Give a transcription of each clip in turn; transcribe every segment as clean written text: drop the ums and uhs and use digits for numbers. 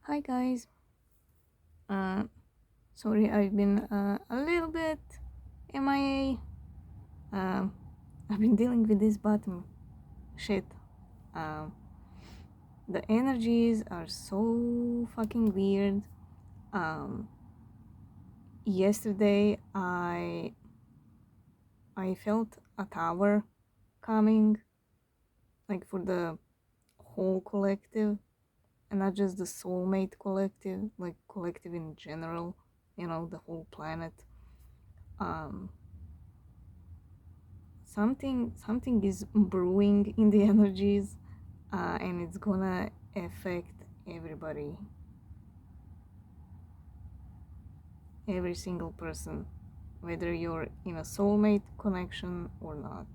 Hi guys. Uh, Sorry I've been a little bit MIA. Um, I've been dealing with this bottom shit. Um, the energies are so fucking weird. Um, Yesterday I felt a tower coming, like for the whole collective, and not just the soulmate collective, like collective in general. The whole planet. Um, something is brewing in the energies, and it's gonna affect everybody, every single person, whether you're in a soulmate connection or not.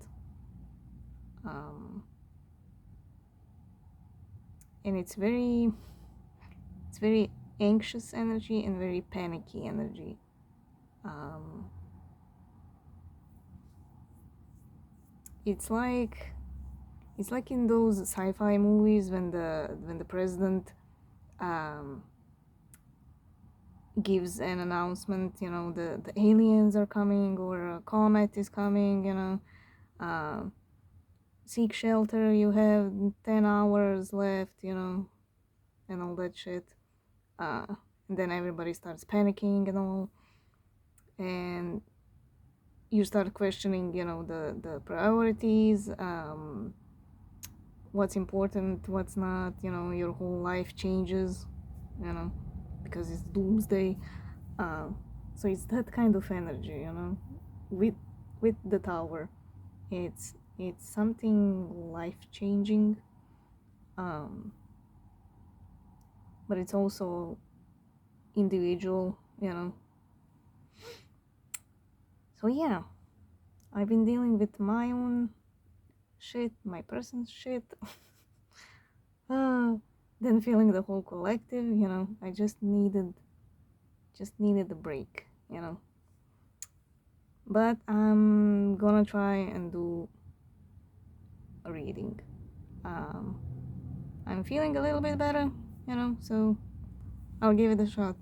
um, and it's very anxious energy and very panicky energy. um, it's like it's like in those sci-fi movies when the president um, gives an announcement, the aliens are coming or a comet is coming, uh, seek shelter, you have 10 hours left, and all that shit. uh, and then everybody starts panicking and all, and you start questioning, the priorities, what's important, what's not, your whole life changes, you know because it's doomsday. uh, so it's that kind of energy, with the tower. It's something life changing, um, but it's also individual, So yeah, I've been dealing with my own shit, my person's shit. uh, then feeling the whole collective, I just needed a break, But I'm gonna try and do a reading. Um, I'm feeling a little bit better, so I'll give it a shot.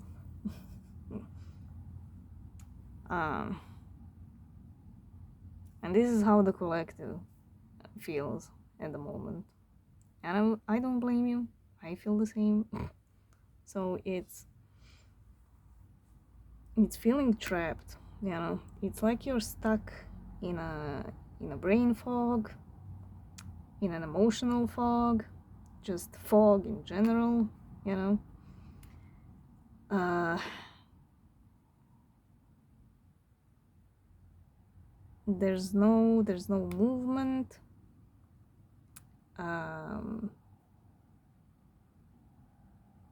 Um, and this is how the collective feels at the moment. And I don't blame you. I feel the same. So it's feeling trapped. It's like you're stuck in a brain fog, in an emotional fog, just fog in general. You know. Uh, there's no movement. Um,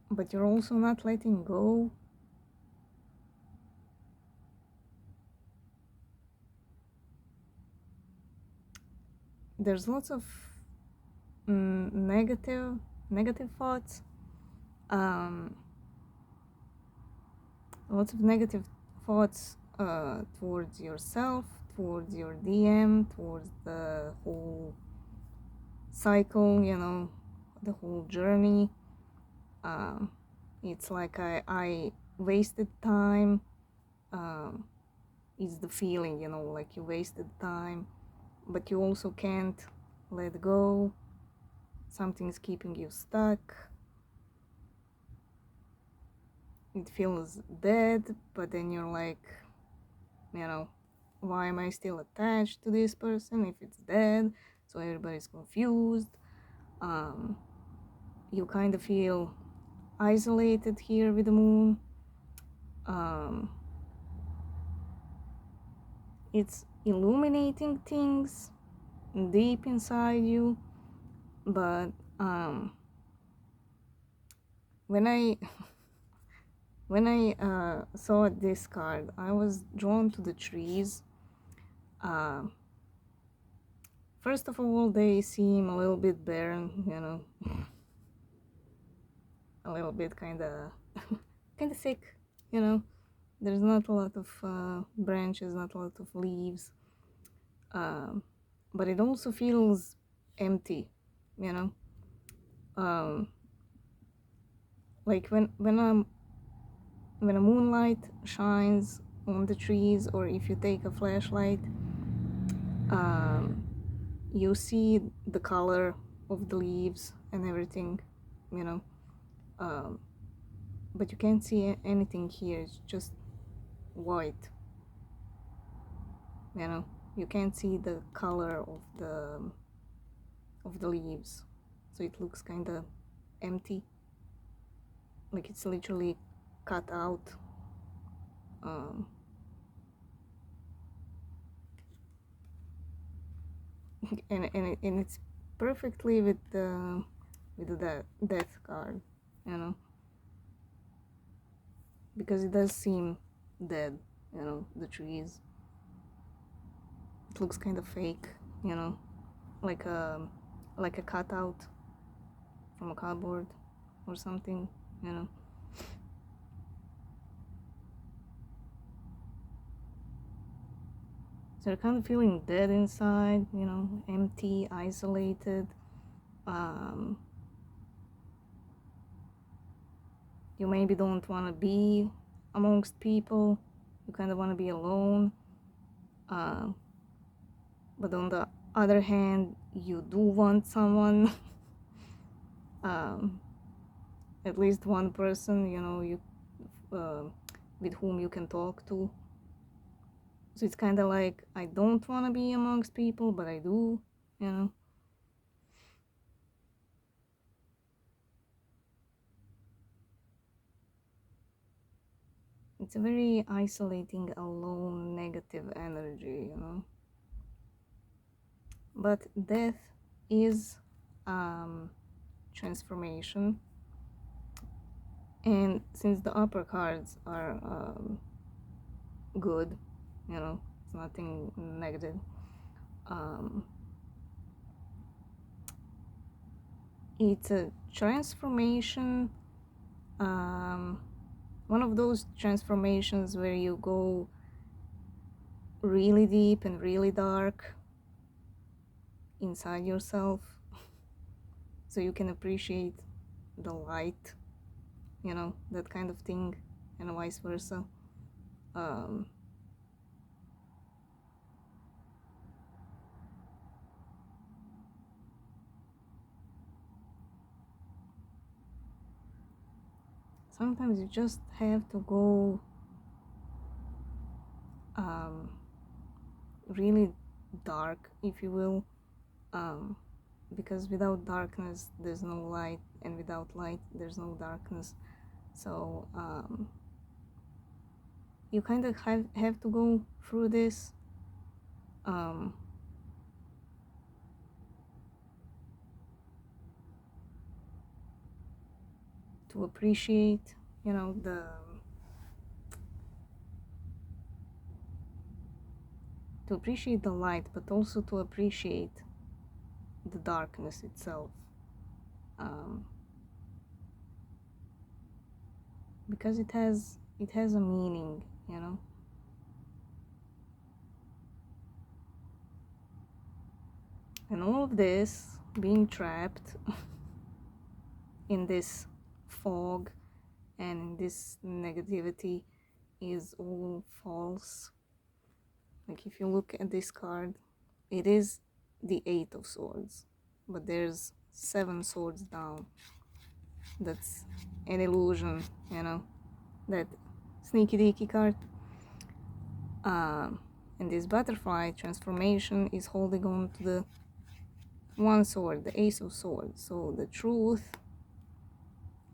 but you're also not letting go. There's lots of negative thoughts, um, lots of negative thoughts towards yourself, towards your DM, towards the whole cycle, the whole journey. um, it's like I wasted time. um, it's the feeling, like you wasted time, but you also can't let go. Something's keeping you stuck. It feels dead, but then you're like, why am I still attached to this person if it's dead? So everybody's confused. um, you kind of feel isolated here with the moon. um, it's illuminating things deep inside you, but when I when I saw this card, I was drawn to the trees. uh, First of all, they seem a little bit barren, a little bit kind of sick, you know. There's not a lot of branches, not a lot of leaves, um, but it also feels empty, you know. Um, like when a moonlight shines on the trees, or if you take a flashlight, um, you see the color of the leaves and everything, you know. Um, but you can't see anything here. It's just white, you know. You can't see the color of the leaves, so it looks kind of empty, like it's literally cut out. Um, and it's perfectly with the death card, you know, because it does seem dead, you know, the trees. It looks kind of fake, you know, like a cutout from a cardboard or something, you know. So you're kind of feeling dead inside, you know, empty, isolated. Um, you maybe don't want to be amongst people. You kind of want to be alone. Uh, but on the other hand, you do want someone, um, at least one person, you know, uh, with whom you can talk to. So it's kind of like, I don't want to be amongst people, but I do, you know. It's a very isolating, alone, negative energy, you know. But death is transformation, and since the upper cards are good, you know, it's nothing negative. Um, it's a transformation, um, one of those transformations where you go really deep and really dark inside yourself, so you can appreciate the light, you know, that kind of thing, and vice versa. Um, Sometimes you just have to go um, really dark, if you will, um, because without darkness there's no light, and without light there's no darkness. So you kind of have to go through this, um, to appreciate, you know, the light, but also to appreciate the darkness itself, um, because it has a meaning, you know. And all of this, being trapped in this fog and in this negativity, is all false. Like, if you look at this card, it is the Eight of Swords, but there's 7 swords down. That's an illusion, you know, that sneaky deaky card. And this butterfly transformation is holding on to the one sword, the Ace of Swords. So the truth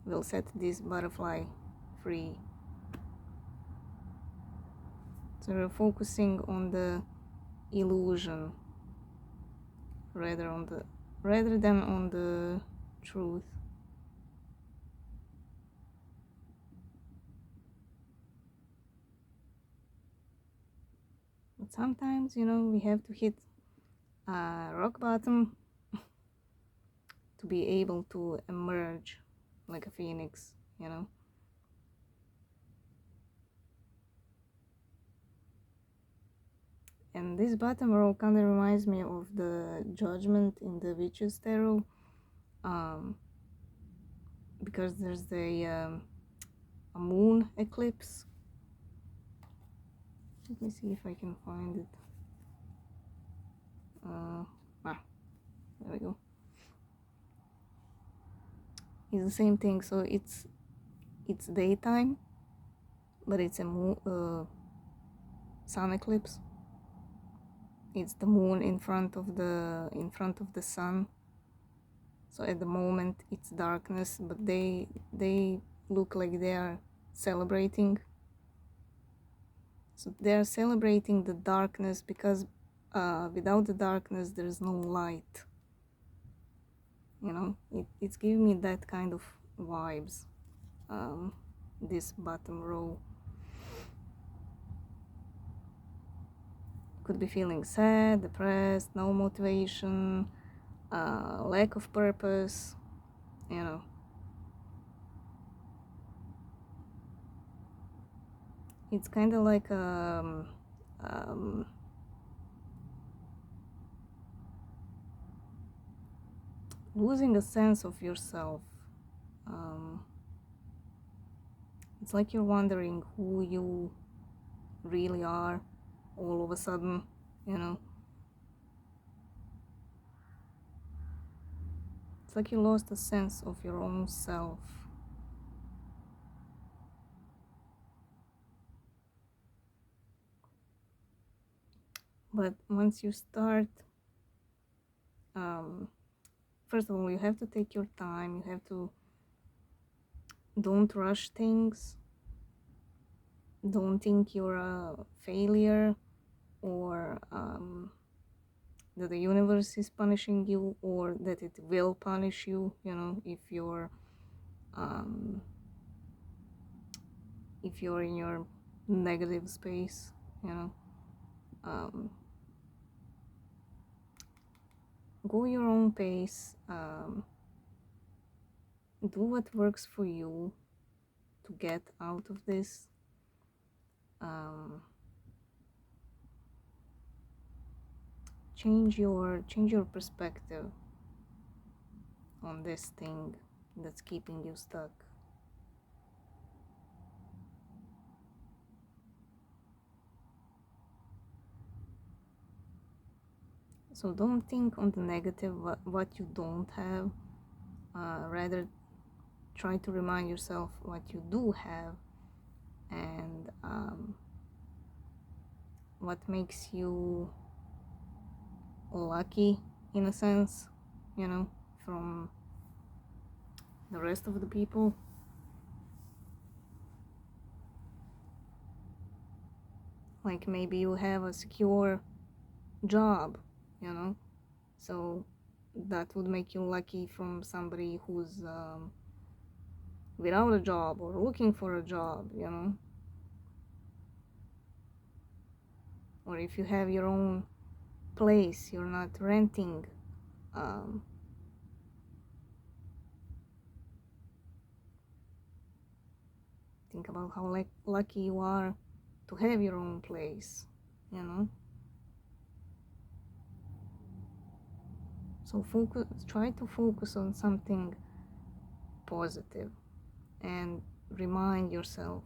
will set this butterfly free. So we're focusing on the illusion rather than on the truth. But sometimes, you know, we have to hit rock bottom to be able to emerge like a phoenix, you know. And this bottom row kind of reminds me of the Judgment in the Witch's Tarot, um, because there's a moon eclipse. Let me see if I can find it. There we go. It's the same thing, so it's daytime, but it's a sun eclipse. It's the moon in front of the sun. So at the moment it's darkness, but they look like they are celebrating. So they are celebrating the darkness because without the darkness there's no light. You know, it's giving me that kind of vibes. This bottom row. Could be feeling sad, depressed, no motivation, lack of purpose, you know. It's kind of like losing a sense of yourself. It's like you're wondering who you really are all of a sudden, you know. It's like you lost a sense of your own self. But once you start, first of all, you have to take your time. You have to, don't rush things. Don't think you're a failure, or that the universe is punishing you, or that it will punish you, you know, if you're in your negative space, you know. Go your own pace. Do what works for you to get out of this. Change your perspective on this thing that's keeping you stuck. So don't think on the negative, what you don't have. Rather, try to remind yourself what you do have, and what makes you lucky, in a sense, you know, from the rest of the people. Like maybe you have a secure job, you know, so that would make you lucky from somebody who's without a job or looking for a job, you know. Or if you have your own place, you're not renting. Think about how lucky you are to have your own place, you know. So try to focus on something positive, and remind yourself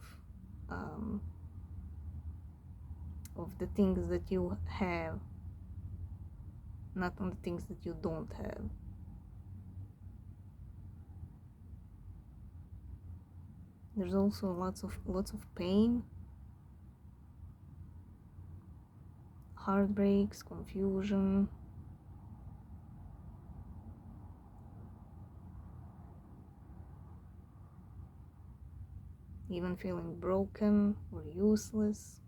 of the things that you have, not on the things that you don't have. There's also lots of pain, heartbreaks, confusion, even feeling broken or useless.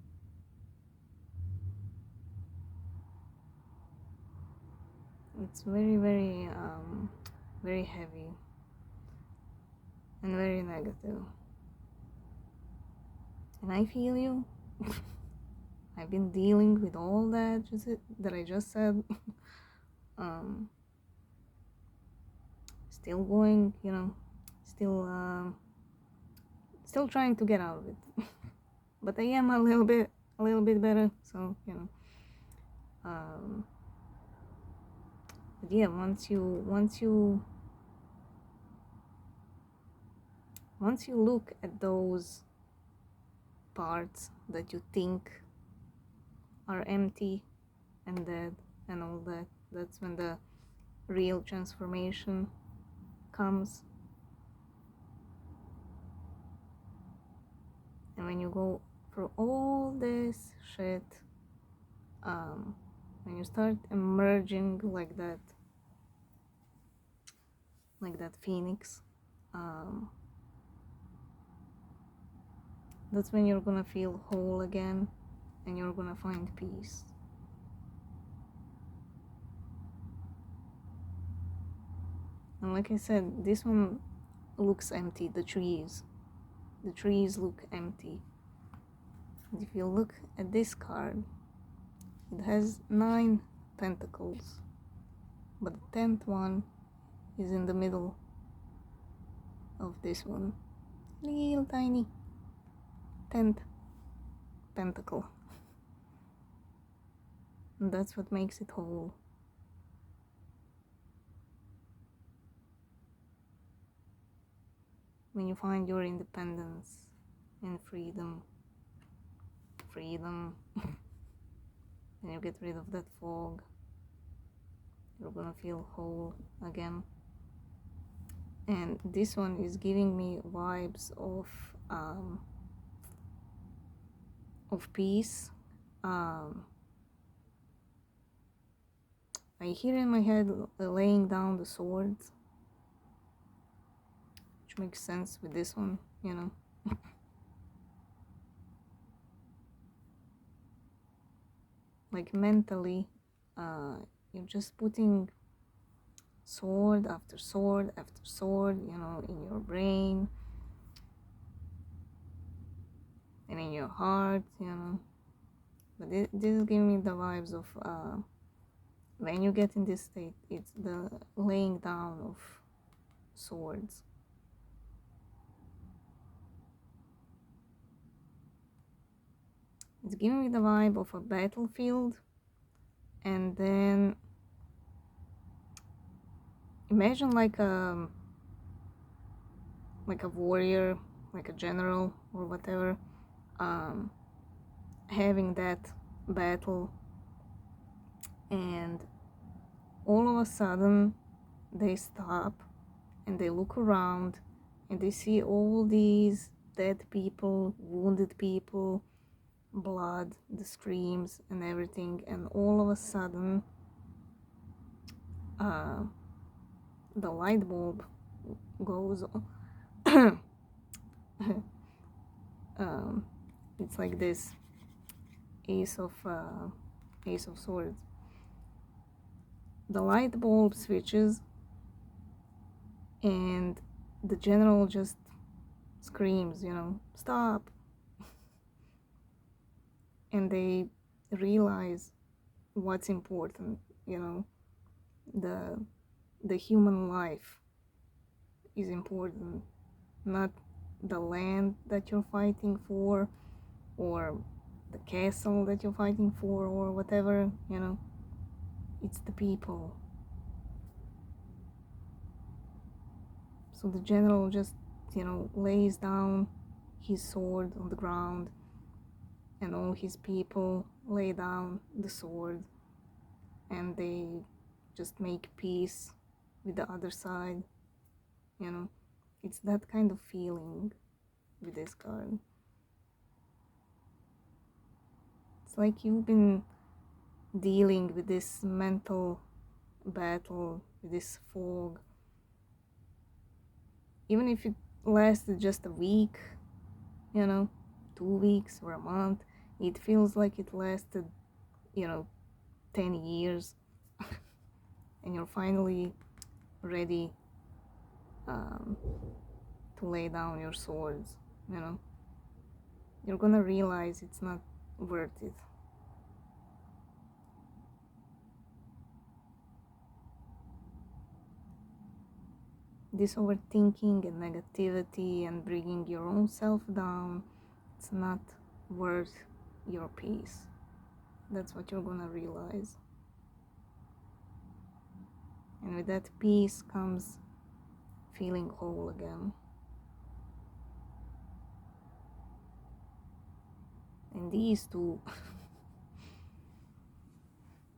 It's very, very, very heavy and very negative. And I feel you. I've been dealing with all that I just said. Still going, you know, still trying to get out of it. But I am a little bit better, so, you know. But yeah, once you Once you look at those parts that you think are empty and dead and all that, that's when the real transformation comes. And when you go through all this shit, when you start emerging like that phoenix, that's when you're gonna feel whole again and you're gonna find peace. And like I said, this one looks empty. The trees look empty. And if you look at this card, it has 9 pentacles, but the 10th one is in the middle of this one. Little tiny 10th pentacle. And that's what makes it whole. When you find your independence and freedom, and you get rid of that fog, you're gonna feel whole again. And this one is giving me vibes of peace. I hear in my head laying down the swords, which makes sense with this one, you know. Like mentally, you're just putting sword after sword after sword, you know, in your brain and in your heart, you know. But this is giving me the vibes of when you get in this state, it's the laying down of swords. It's giving me the vibe of a battlefield, and then imagine like a warrior, like a general or whatever, having that battle, and all of a sudden they stop and they look around and they see all these dead people, wounded people, blood, the screams and everything, and all of a sudden the light bulb goes on. It's like this ace of swords. The light bulb switches and the general just screams, you know, stop. And they realize what's important, you know, the human life is important, not the land that you're fighting for or the castle that you're fighting for or whatever, you know. It's the people. So the general just, you know, lays down his sword on the ground, and all his people lay down the sword, and they just make peace with the other side, you know. It's that kind of feeling with this card. It's like you've been dealing with this mental battle, with this fog. Even if it lasted just a week, you know, 2 weeks or a month, it feels like it lasted, you know, 10 years. And you're finally ready to lay down your swords, you know. You're gonna realize it's not worth it. This overthinking and negativity and bringing your own self down, it's not worth your peace. That's what you're gonna realize. And with that peace comes feeling whole again. in these two.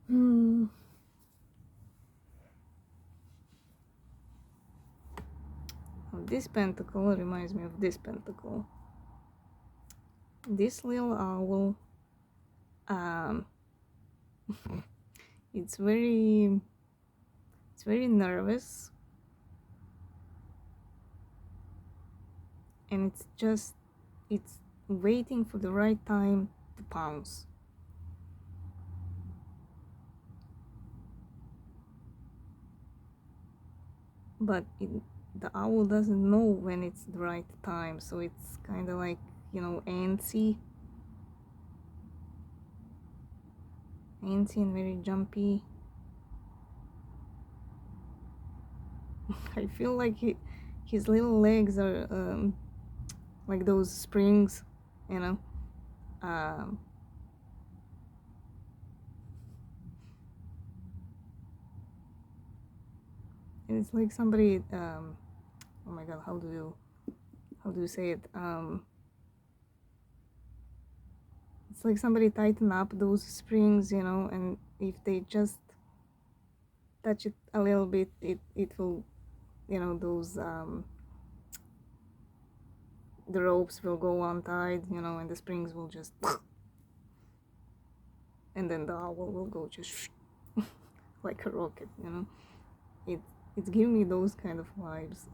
Hmm. This pentacle reminds me of this pentacle. This little owl, um, it's very nervous, and it's waiting for the right time to pounce. But the owl doesn't know when it's the right time, so it's kind of like, antsy and very jumpy. I feel like his little legs are like those springs, you know. Um, and it's like somebody. Oh my God, how do you say it? It's like somebody tighten up those springs, and if they just touch it a little bit, it will, those the ropes will go untied, and the springs will just and then the owl will go just like a rocket, it it's giving me those kind of vibes.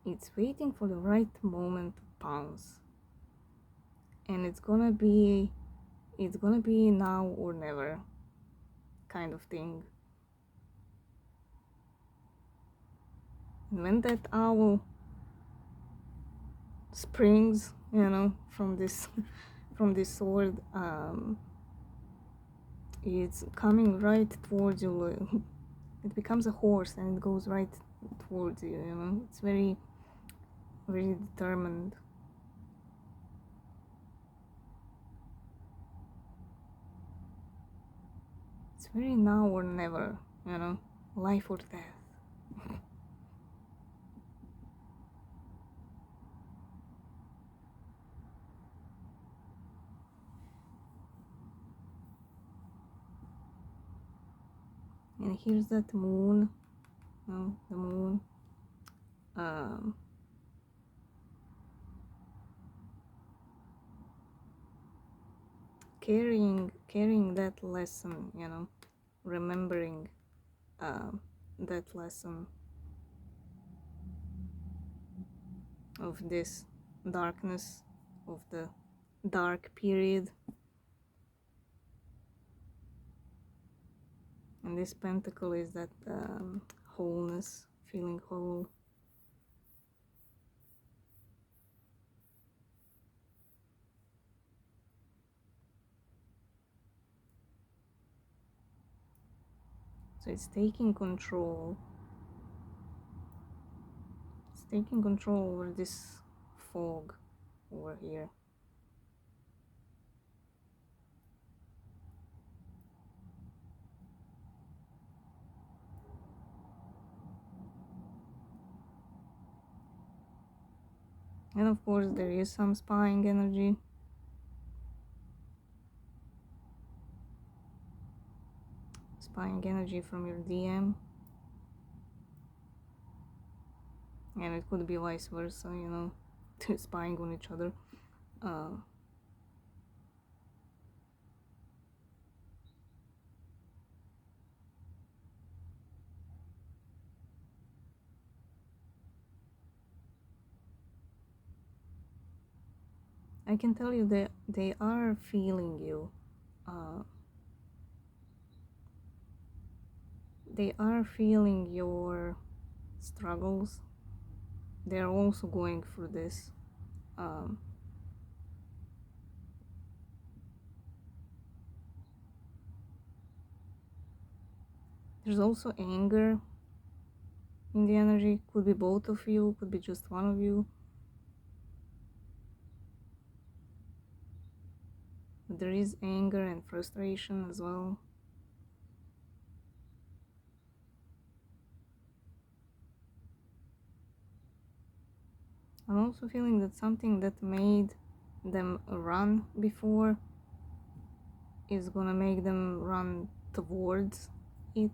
It's waiting for the right moment to pounce, and it's gonna be now or never kind of thing. And when that owl springs, from this from this sword, it's coming right towards you. It becomes a horse and it goes right towards you. It's very determined. It's very now or never, life or death. And here's that moon, the moon, um, carrying that lesson, remembering that lesson of this darkness, of the dark period. And this pentacle is that wholeness, feeling whole. So it's taking control. It's taking control over this fog over here. And of course there is some spying energy. Spying energy from your DM. And it could be vice versa, spying on each other. I can tell you that they are feeling you. They are feeling your struggles. They're also going through this. There's also anger in the energy. Could be both of you, could be just one of you. But there is anger and frustration as well. I'm also feeling that something that made them run before is gonna make them run towards it.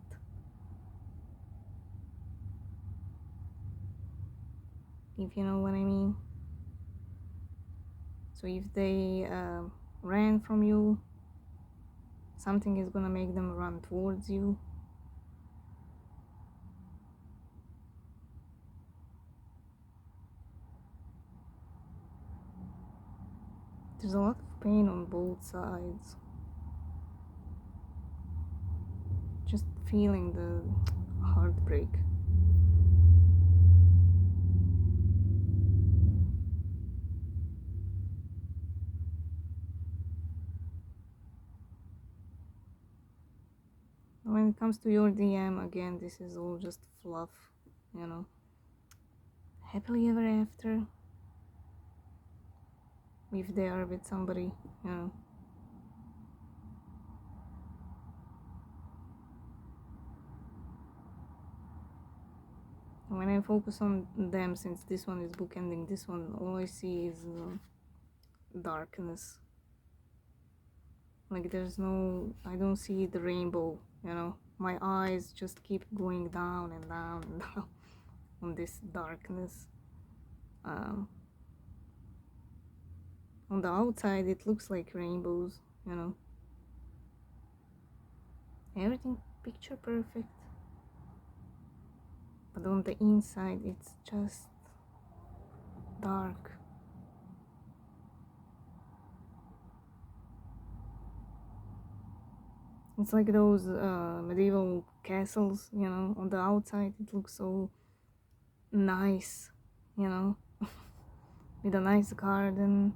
If you know what I mean. So if they ran from you, something is gonna make them run towards you. There's a lot of pain on both sides. Just feeling the heartbreak. When it comes to your DM, again, this is all just fluff, you know. Happily ever after, if they are with somebody, you know. When I focus on them, since this one is bookending this one, all I see is darkness. Like there's no, I don't see the rainbow, you know. My eyes just keep going down and down and down on this darkness. Um, on the outside, it looks like rainbows, you know. Everything picture perfect. But on the inside, it's just dark. It's like those medieval castles, you know. On the outside, it looks so nice, you know, with a nice garden,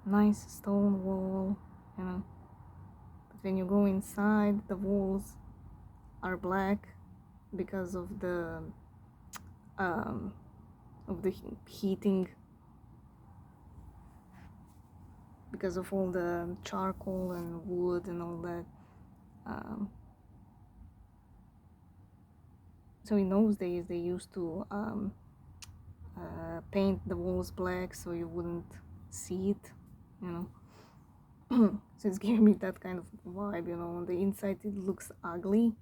nice stone wall, you know. But when you go inside, the walls are black because um, of the heating, because of all the charcoal and wood and all that. So in those days, they used to paint the walls black so you wouldn't see it, you know. So it's giving me that kind of vibe, you know. On the inside it looks ugly,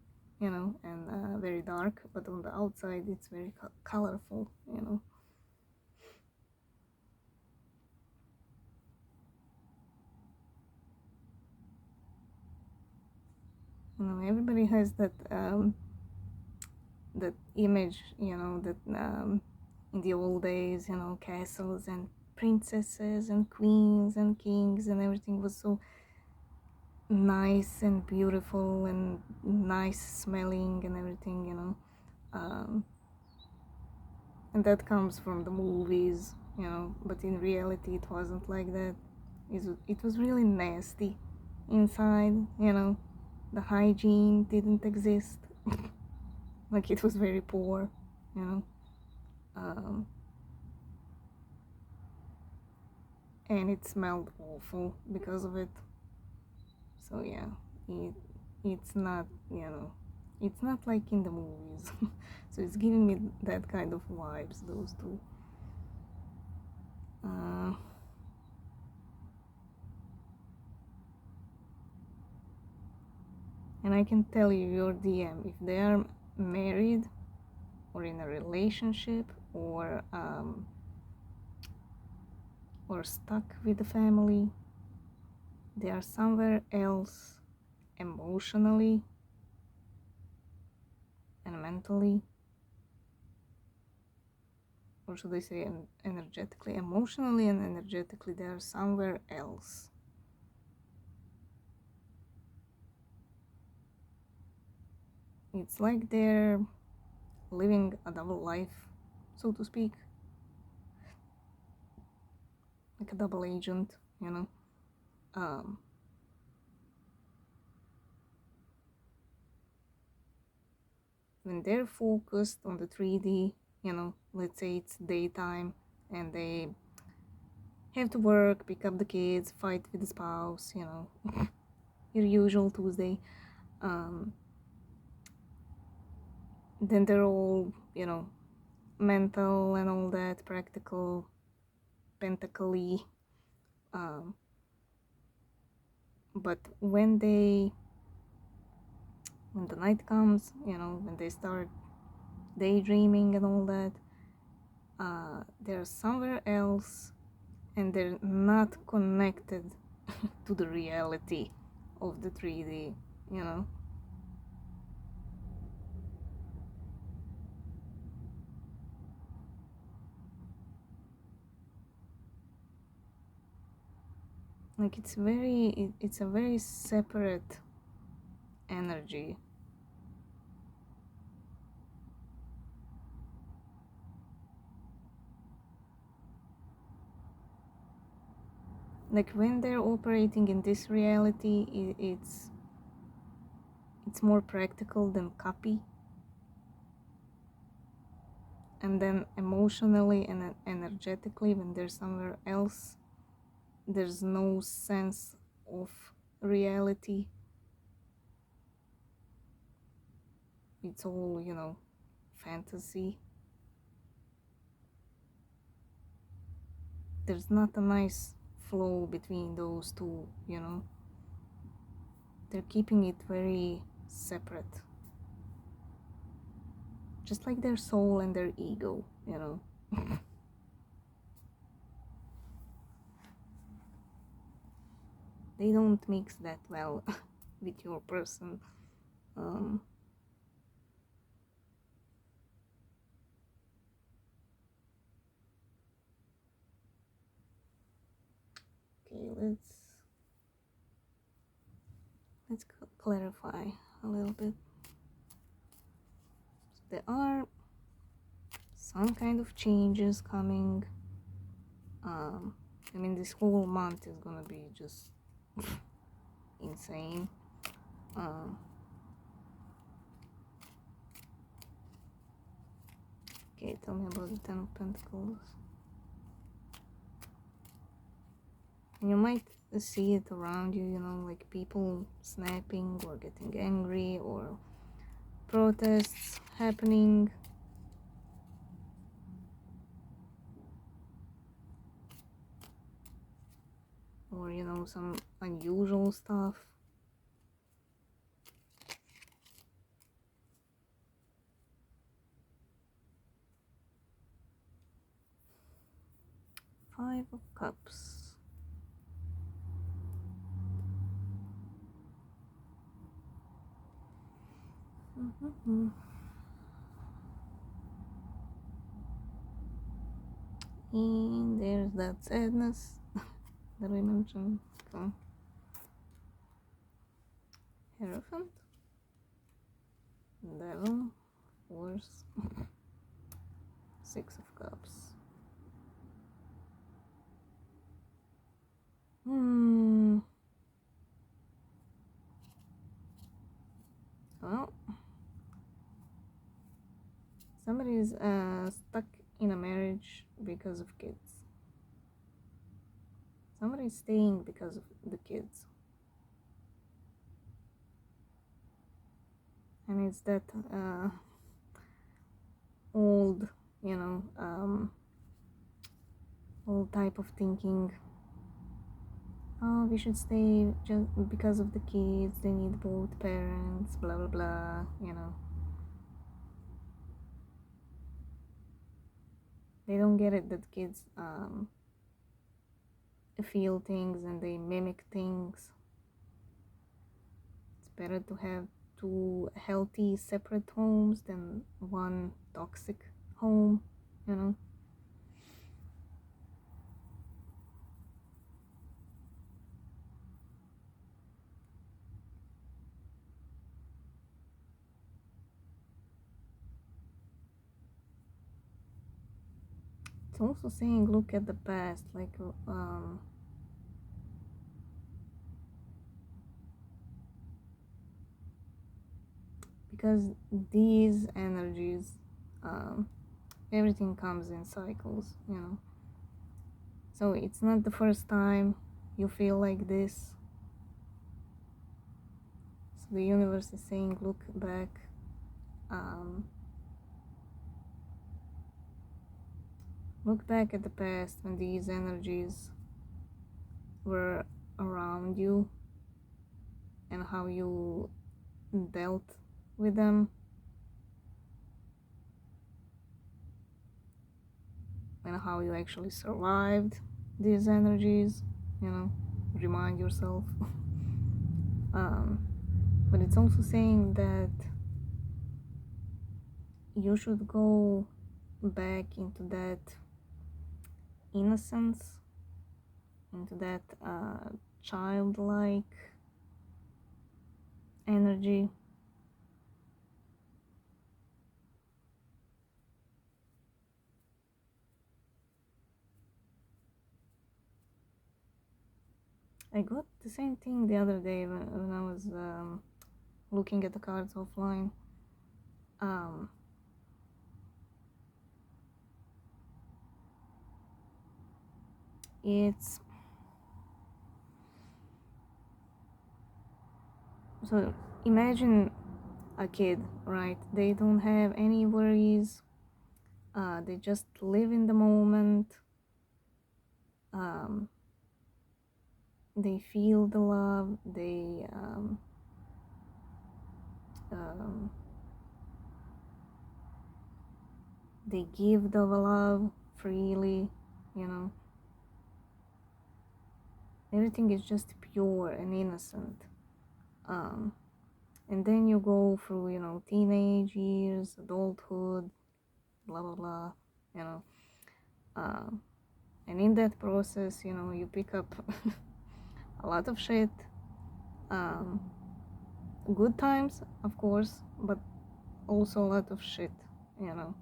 you know, and very dark, but on the outside it's very colorful, you know. You know, everybody has that image, you know, that in the old days, you know, castles and princesses and queens and kings and everything was so nice and beautiful and nice smelling and everything, you know. And that comes from the movies, you know, but in reality it wasn't like that. It was really nasty inside, you know. The hygiene didn't exist. Like it was very poor, you know. um, and it smelled awful because of it. So yeah, it it's not, you know, it's not like in the movies. So it's giving me that kind of vibes, those two. uh, and I can tell you, your DM, if they are married or in a relationship or stuck with the family, they are somewhere else emotionally and mentally, or should I say energetically, emotionally and energetically, they are somewhere else. It's like they're living a double life, so to speak, like a double agent, you know. um, when they're focused on the 3D, you know, let's say it's daytime and they have to work, pick up the kids, fight with the spouse, you know, your usual Tuesday. um, then they're all, mental and all that, practical, pentacly. Um, but when the night comes, when they start daydreaming and all that, they're somewhere else, and they're not connected to the reality of the 3D, you know. Like it's a very separate energy. Like when they're operating in this reality, it's more practical than copy. And then emotionally and energetically, when they're somewhere else, there's no sense of reality. It's all, fantasy. There's not a nice flow between those two, They're keeping it very separate. Just like their soul and their ego, They don't mix that well with your person. Um, okay, let's clarify a little bit. There are some kind of changes coming. I mean, this whole month is gonna be just insane. Okay, tell me about the Ten of Pentacles. And you might see it around you, like people snapping or getting angry or protests happening. Or, some unusual stuff. Five of Cups. And there's that sadness that I mentioned. So, Hierophant, Devil, Horse, Six of Cups. Well, somebody is stuck in a marriage because of kids. Somebody is staying because of the kids. And it's that old, old type of thinking. Oh, we should stay just because of the kids. They need both parents, blah blah blah. They don't get it that kids feel things and they mimic things. It's better to have two healthy separate homes than one toxic home, It's also saying look at the past, like because these energies, everything comes in cycles, so it's not the first time you feel like this. So the universe is saying look back, Look back at the past when these energies were around you and how you dealt with them, and how you actually survived these energies, you know, remind yourself. um, but it's also saying that you should go back into that innocence, into that childlike energy. I got the same thing the other day when I was looking at the cards offline. Um, it's so imagine a kid, right? They don't have any worries. They just live in the moment. Um, they feel the love. Um, they give the love freely. You know, everything is just pure and innocent. Um, and then you go through, teenage years, adulthood, blah blah blah. You know, um, and in that process, you pick up a lot of shit. Um, Good times, of course, but also a lot of shit, you know.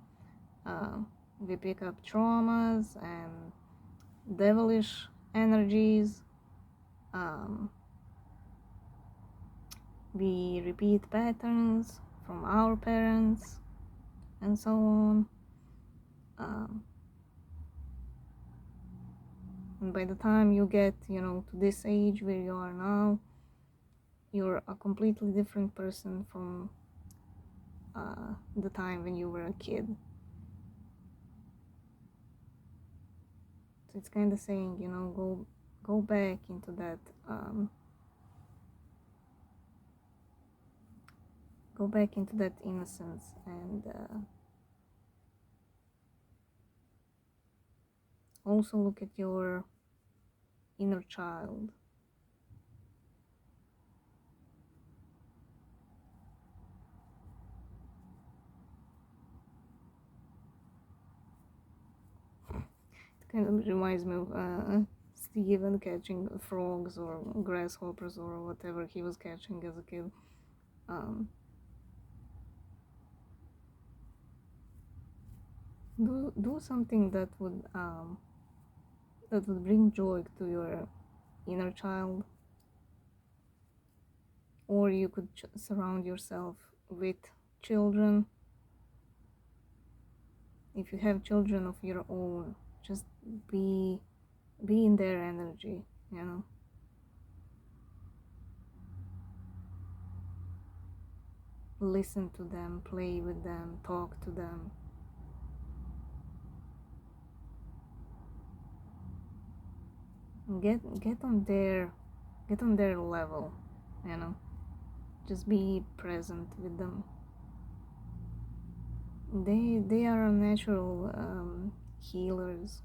We pick up traumas and devilish energies. Um, we repeat patterns from our parents and so on. Um, and by the time you get, to this age where you are now, you're a completely different person from the time when you were a kid. So it's kind of saying, go back into that. Go back into that innocence and also look at your inner child. It kind of reminds me of Steven catching frogs or grasshoppers or whatever he was catching as a kid. Do something that would bring joy to your inner child, or you could surround yourself with children. If you have children of your own, just be in their energy, listen to them, play with them, talk to them. Get on their level, just be present with them. They are natural healers.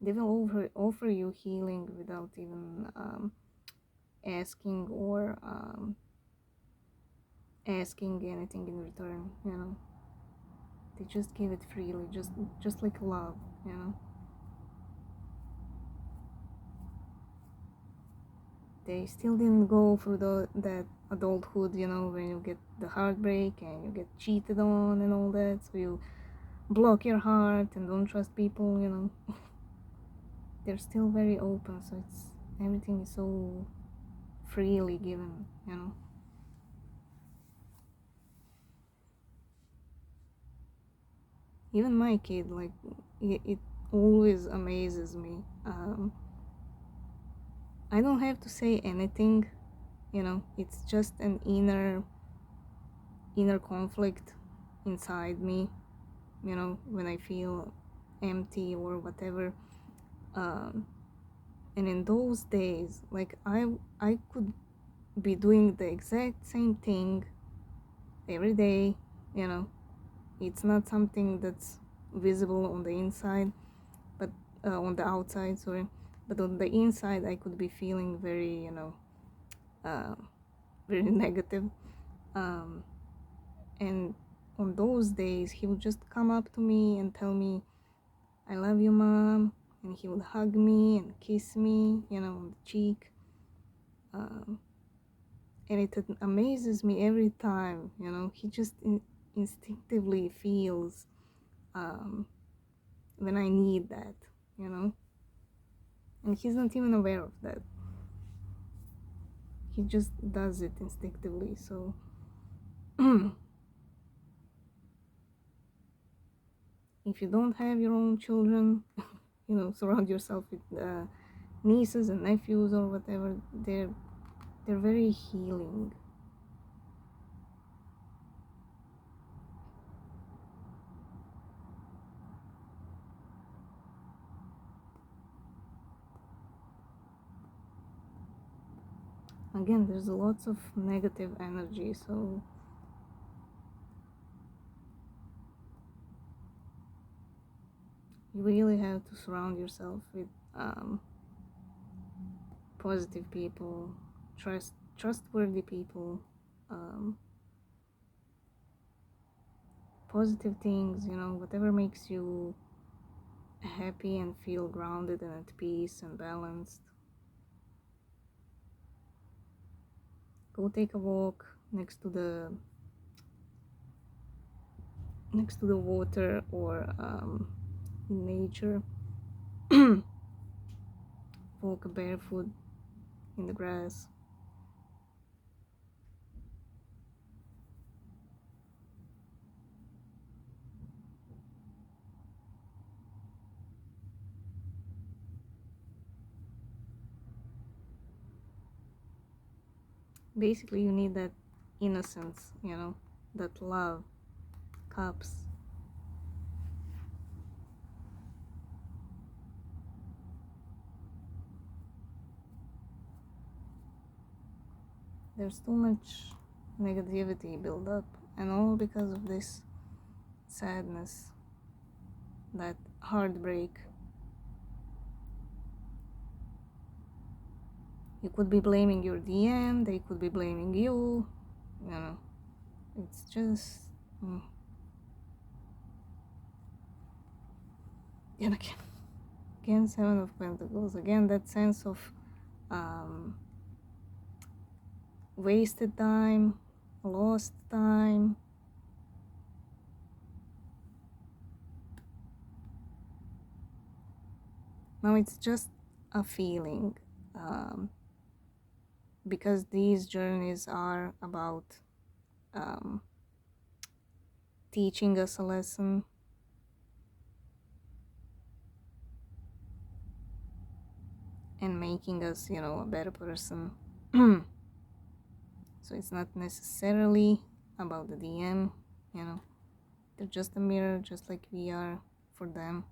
They will offer you healing without even asking or asking anything in return. They just give it freely, just like love. They still didn't go through that adulthood, when you get the heartbreak and you get cheated on and all that, so you block your heart and don't trust people. They're still very open, so everything is so freely given. Even my kid, like, it always amazes me. I don't have to say anything, it's just an inner inner conflict inside me, when I feel empty or whatever. And in those days, like I could be doing the exact same thing every day. It's not something that's visible on the inside, but on the outside, sorry, but on the inside I could be feeling very, uh, very negative. And on those days he would just come up to me and tell me, "I love you, Mom," and he would hug me and kiss me, on the cheek. And it amazes me every time. He just instinctively feels when I need that, and he's not even aware of that. He just does it instinctively. So if you don't have your own children, surround yourself with nieces and nephews or whatever. They're very healing. Again, there's lots of negative energy, so you really have to surround yourself with positive people, trustworthy people, positive things, whatever makes you happy and feel grounded and at peace and balanced. Go take a walk next to the water or in nature. Walk barefoot in the grass. Basically, you need that innocence, that love. Cups. There's too much negativity built up, and all because of this sadness, that heartbreak. You could be blaming your DM, they could be blaming you, it's just and again, Seven of Pentacles, again, that sense of wasted time, lost time. Now it's just a feeling, because these journeys are about teaching us a lesson, and making us, a better person. So it's not necessarily about the DM, they're just a mirror, just like we are for them.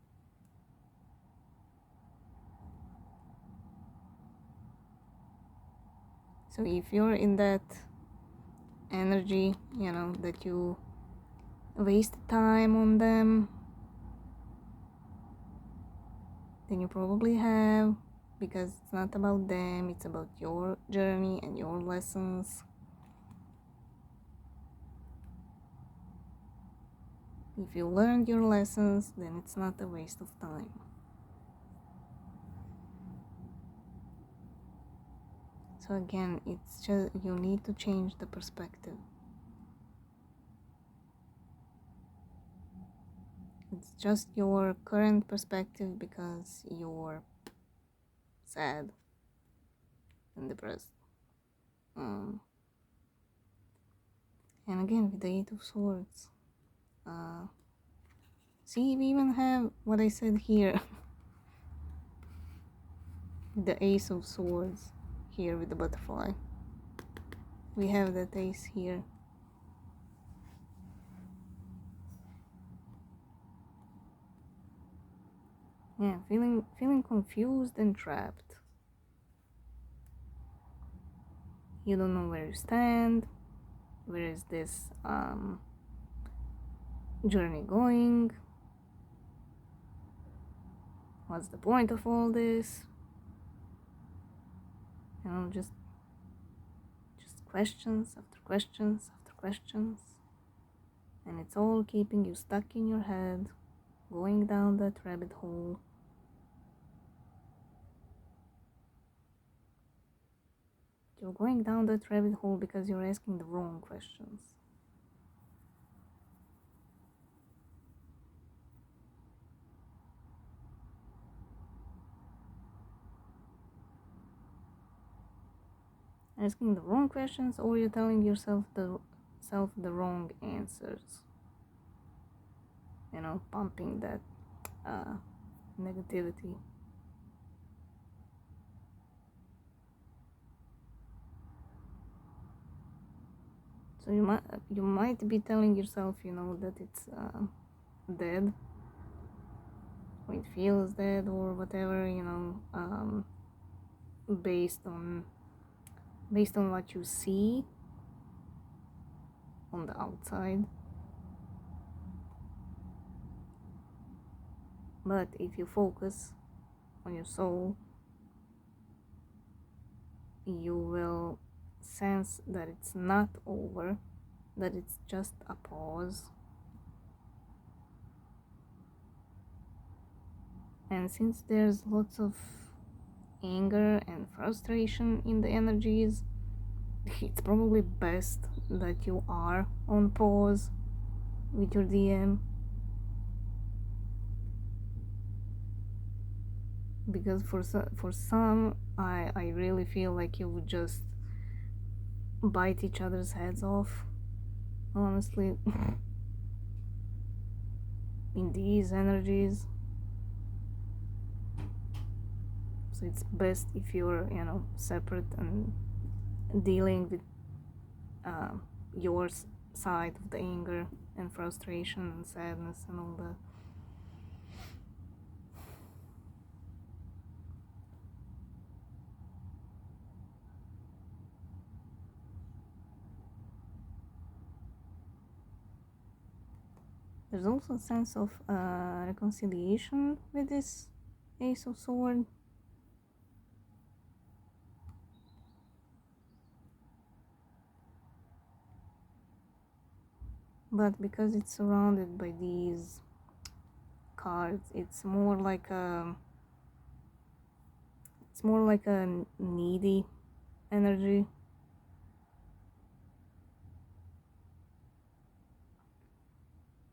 So if you're in that energy, that you waste time on them, then you probably have, because it's not about them, it's about your journey and your lessons. If you learned your lessons, then it's not a waste of time. So again, it's just, you need to change the perspective. It's just your current perspective because you're sad and depressed. And again, with the Eight of Swords, see, we even have what I said here with the Ace of Swords here with the butterfly. We have that ace here. Yeah, feeling confused and trapped. You don't know where you stand. Where is this journey going? What's the point of all this? Just questions after questions after questions. And it's all keeping you stuck in your head, going down that rabbit hole. You're going down that rabbit hole because you're asking the wrong questions. Asking the wrong questions, or you're telling yourself the wrong answers. Pumping that negativity. So you might be telling yourself, that it's dead, or it feels dead, or whatever, based on what you see on the outside. But if you focus on your soul, you will sense that it's not over, that it's just a pause. And since there's lots of anger and frustration in the energies, it's probably best that you are on pause with your DM, because for some I really feel like you would just bite each other's heads off, honestly. In these energies. So it's best if you're separate and dealing with your side of the anger and frustration and sadness and all that. There's also a sense of reconciliation with this Ace of Swords. But because it's surrounded by these cards, it's more like a needy energy.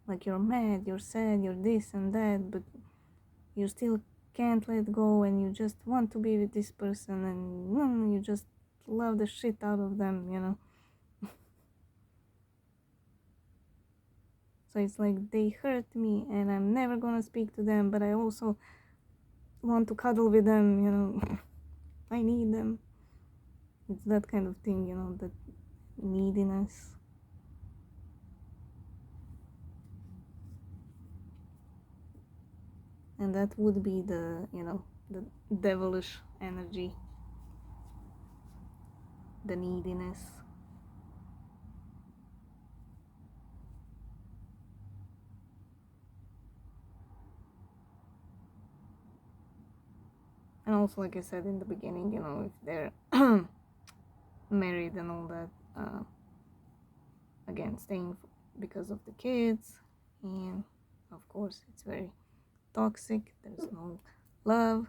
Like you're mad, you're sad, you're this and that, but you still can't let go, and you just want to be with this person, and you just love the shit out of them. So it's like they hurt me and I'm never gonna speak to them, but I also want to cuddle with them. I need them. It's that kind of thing, that neediness. And that would be the devilish energy, the neediness. And also, like I said in the beginning, if they're married and all that, again, staying because of the kids, and of course it's very toxic, there's no love.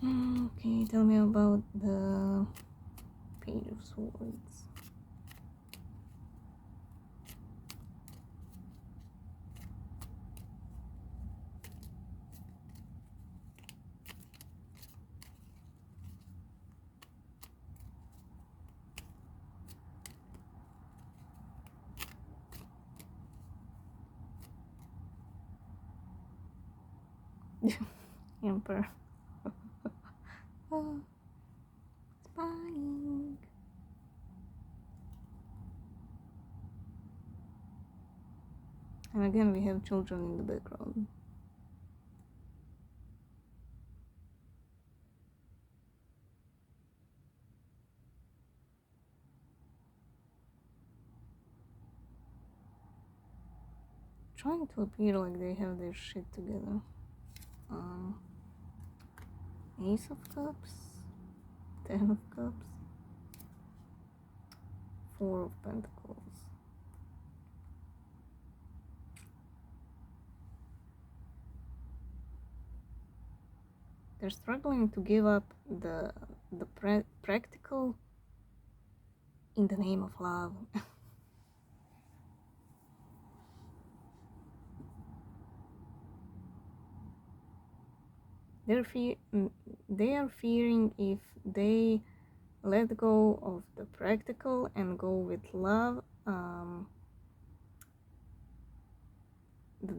Okay, tell me about the Page of Swords. Emperor. Oh, spy. And again, we have children in the background. Trying to appear like they have their shit together. Ace of Cups, Ten of Cups, Four of Pentacles. They're struggling to give up the practical in the name of love. They are fearing if they let go of the practical and go with love, that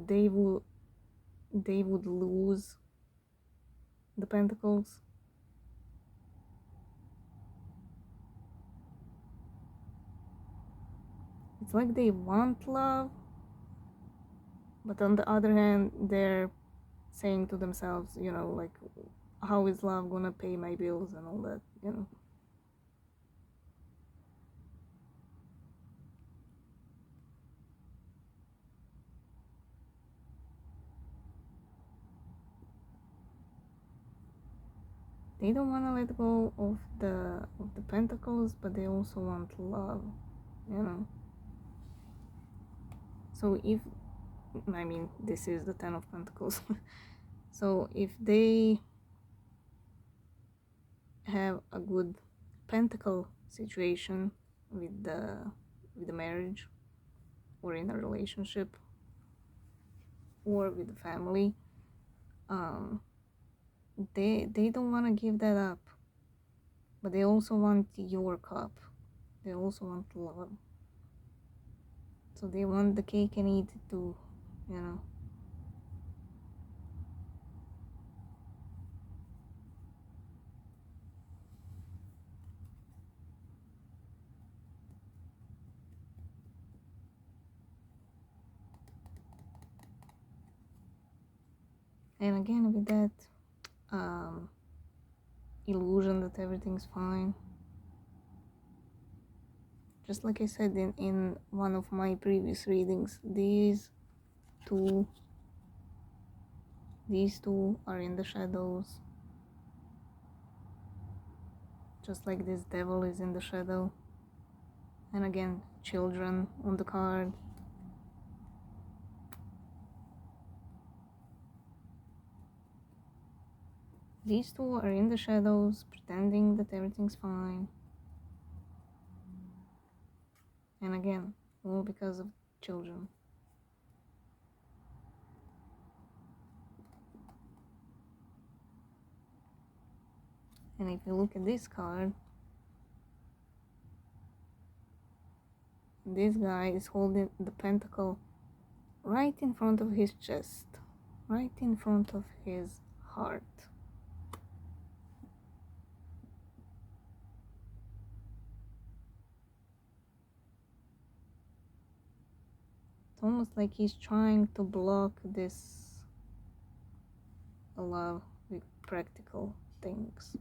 they would lose the pentacles. It's like they want love, but on the other hand, they're saying to themselves, like, how is love gonna pay my bills and all that. They don't want to let go of the pentacles, but they also want love. So this is the Ten of Pentacles. So if they have a good pentacle situation with the marriage, or in a relationship, or with the family, they don't want to give that up, but they also want your cup. They also want love. So they want the cake and eat it too. And again, with that illusion that everything's fine, just like I said in one of my previous readings, these two are in the shadows, just like this devil is in the shadow. And again, children on the card. These two are in the shadows, pretending that everything's fine. And again, all because of children. And if you look at this card, this guy is holding the pentacle right in front of his chest, right in front of his heart. It's almost like he's trying to block this love with practical things.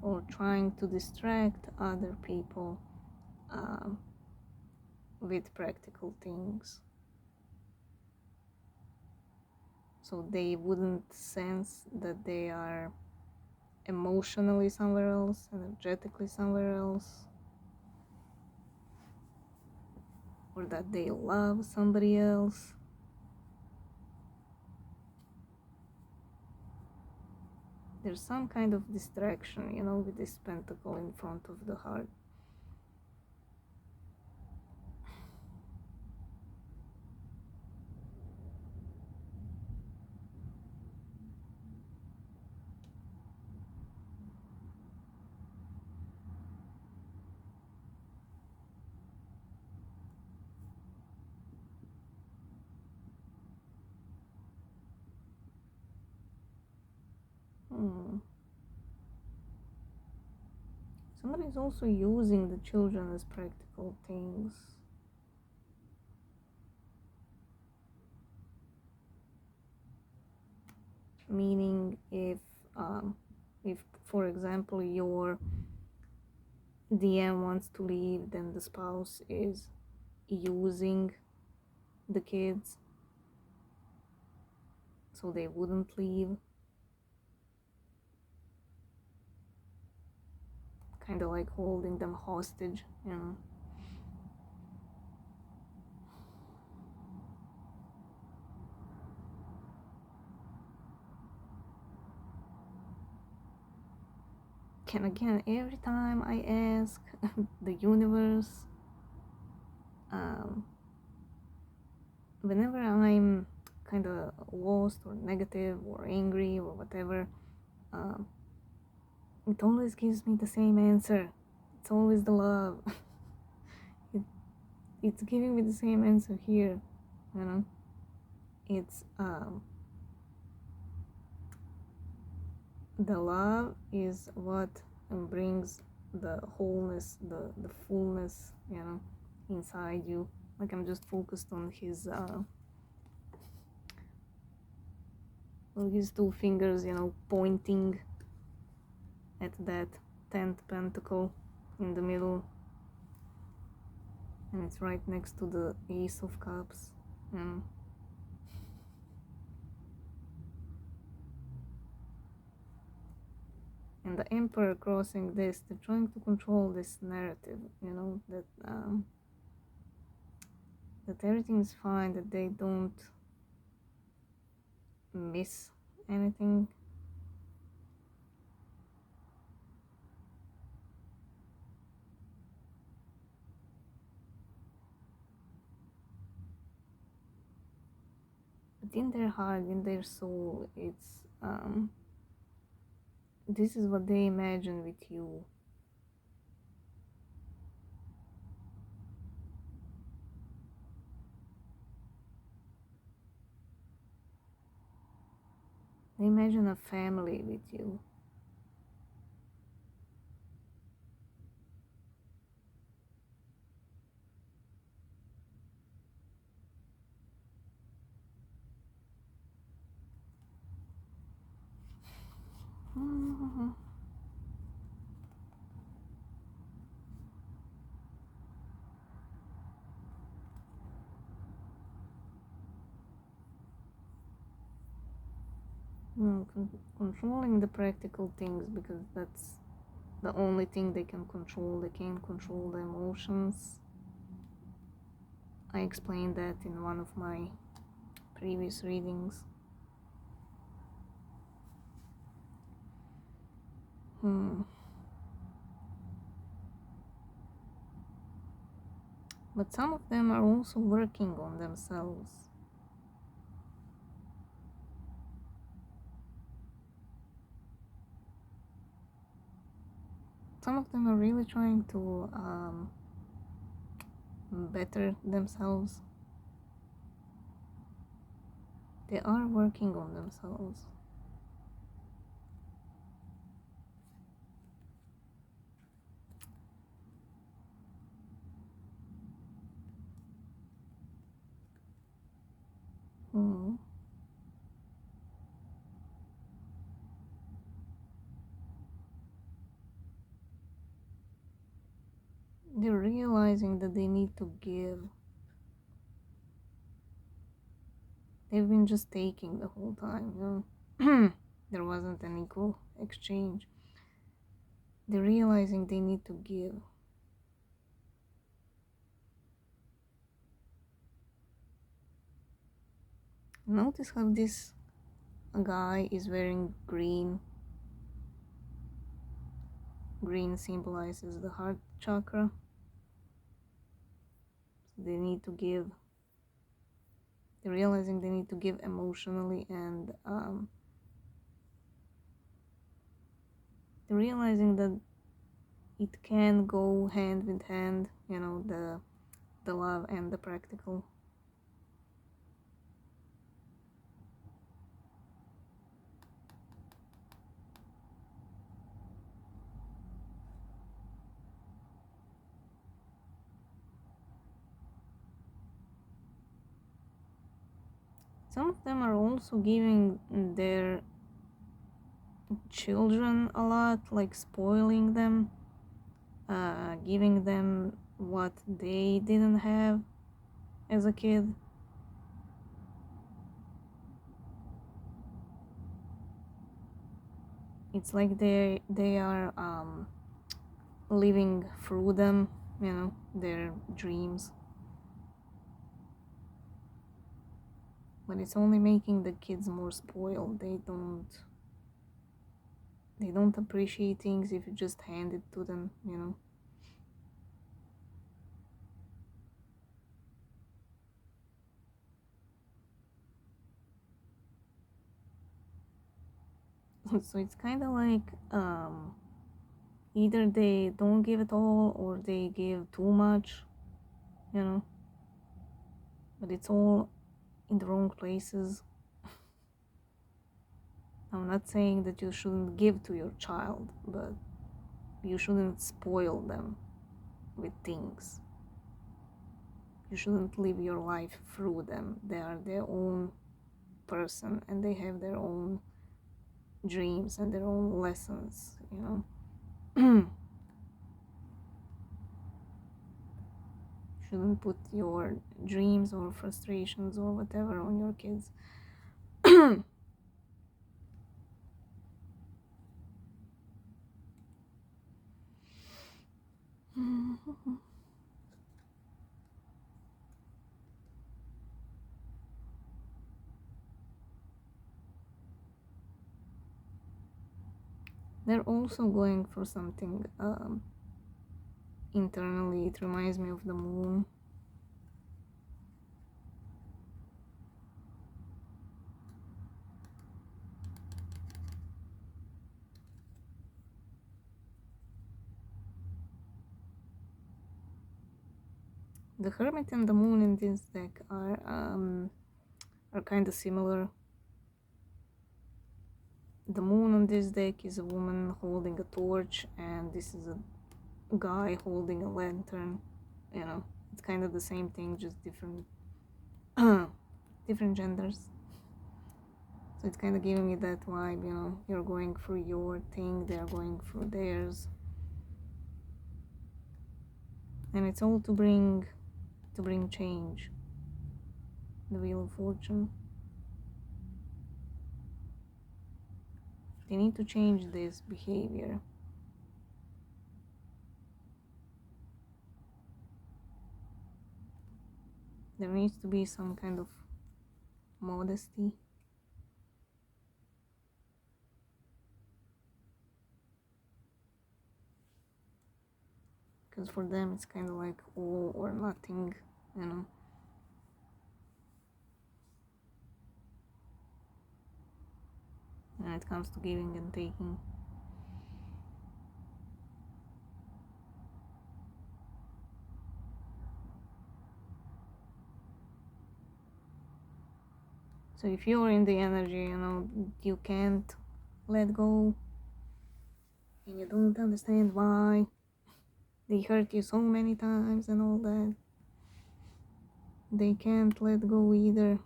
Or trying to distract other people with practical things, so they wouldn't sense that they are emotionally somewhere else, energetically somewhere else, or that they love somebody else. There's some kind of distraction, with this pentacle in front of the heart. So mother is also using the children as practical things. Meaning if for example your DM wants to leave, then the spouse is using the kids so they wouldn't leave. Kind of like holding them hostage, you know. And again, every time I ask the universe, whenever I'm kind of lost or negative or angry or whatever, it always gives me the same answer. It's always the love. It's giving me the same answer here, you know. It's the love is what brings the wholeness, the fullness, you know, inside you. Like I'm just focused on his two fingers, you know, pointing at that 10th pentacle in the middle, and it's right next to the Ace of Cups, you know. And the Emperor crossing this, they're trying to control this narrative, you know, that everything's fine, that they don't miss anything. But in their heart, in their soul, it's this is what they imagine with you. They imagine a family with you. Controlling the practical things, because that's the only thing they can control. They can't control the emotions. I explained that in one of my previous readings. But some of them are also working on themselves. Some of them are really trying to better themselves. They are working on themselves. They're realizing that they need to give. They've been just taking the whole time, you know. There wasn't an equal exchange. They're realizing they need to give. Notice how this guy is wearing green. Green symbolizes the heart chakra. So they need to give. They're realizing they need to give emotionally, and they're realizing that it can go hand in hand, you know, the love and the practical. Some of them are also giving their children a lot, like spoiling them, giving them what they didn't have as a kid. It's like they are living through them, their dreams. But it's only making the kids more spoiled. They don't appreciate things if you just hand it to them. So it's kind of like either they don't give it all or they give too much, but it's all in the wrong places. I'm not saying that you shouldn't give to your child, but you shouldn't spoil them with things. You shouldn't live your life through them. They are their own person and they have their own dreams and their own lessons, Shouldn't put your dreams or frustrations or whatever on your kids. They're also going for something internally. It reminds me of the moon. The Hermit and the Moon in this deck are kind of similar. The Moon on this deck is a woman holding a torch, and this is a guy holding a lantern. It's kind of the same thing, just different different genders. So it's kind of giving me that vibe. You're going through your thing, they're going through theirs, and it's all to bring change. The Wheel of Fortune. They need to change this behavior. There needs to be some kind of modesty. Because for them it's kind of like all or nothing, when it comes to giving and taking. So if you're in the energy, you can't let go, and you don't understand why they hurt you so many times and all that, they can't let go either.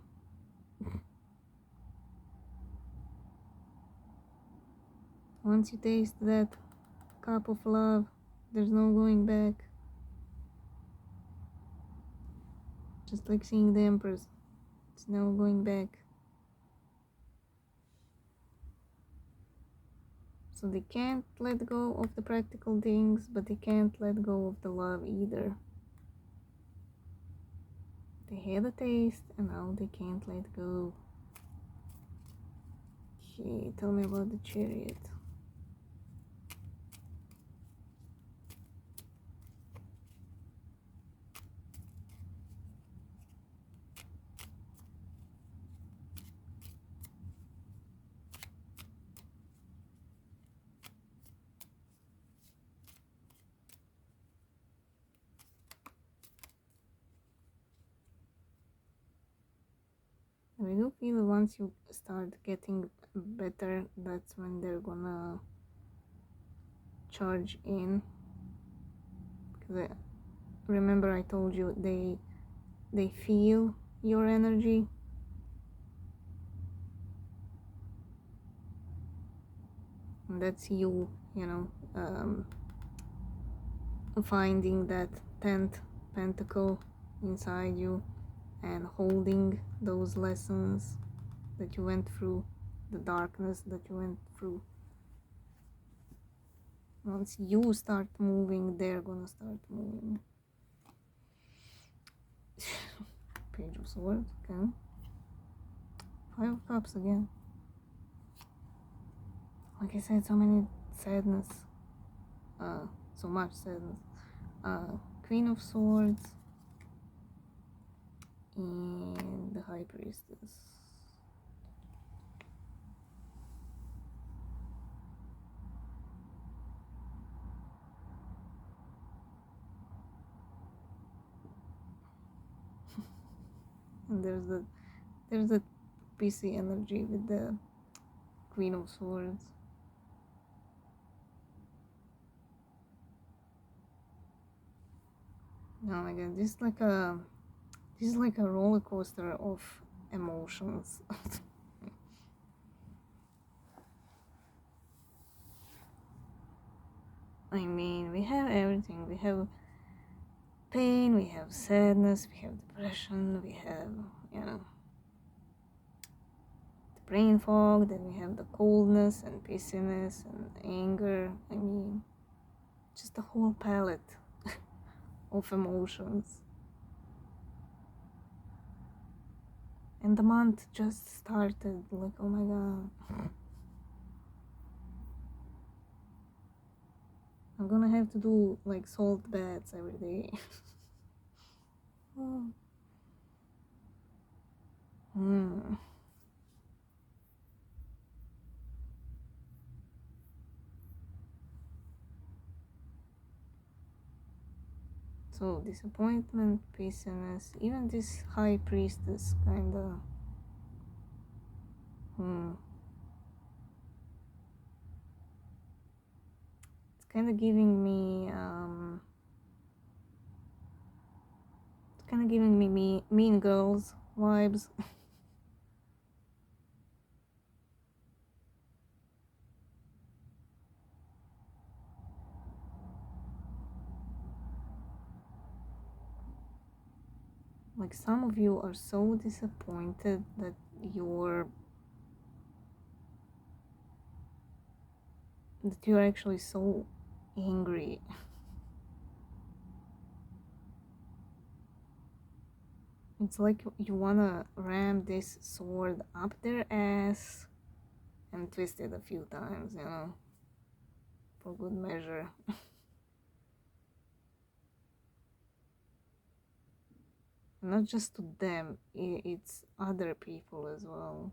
Once you taste that cup of love, there's no going back. Just like seeing the Empress, it's no going back. So they can't let go of the practical things, but they can't let go of the love either. They had a taste and now they can't let go. Okay, tell me about the Chariot. I do feel once you start getting better, that's when they're gonna charge in. Because remember I told you they feel your energy. And that's you, you know, finding that 10th pentacle inside you and holding those lessons that you went through, the darkness that you went through. Once you start moving, they're gonna start moving. Page of Swords, okay. 5 of Cups again. Like I said, so many sadness. So much sadness. Queen of Swords and the High Priestess. And there's a PC energy with the Queen of Swords. Oh my god, this is like a roller coaster of emotions. I mean, we have everything. We have pain, we have sadness, we have depression, we have, you know, the brain fog, then we have the coldness and pissiness and anger. I mean, just the whole palette of emotions. And the month just started, like, oh my god. I'm gonna have to do like salt baths every day. Oh. So disappointment, pissiness, even this high priestess kinda it's kinda giving me Mean Girls vibes. Like some of you are so disappointed that you're actually so angry. It's like you wanna ram this sword up their ass and twist it a few times, you know, for good measure. Not just to them, it's other people as well.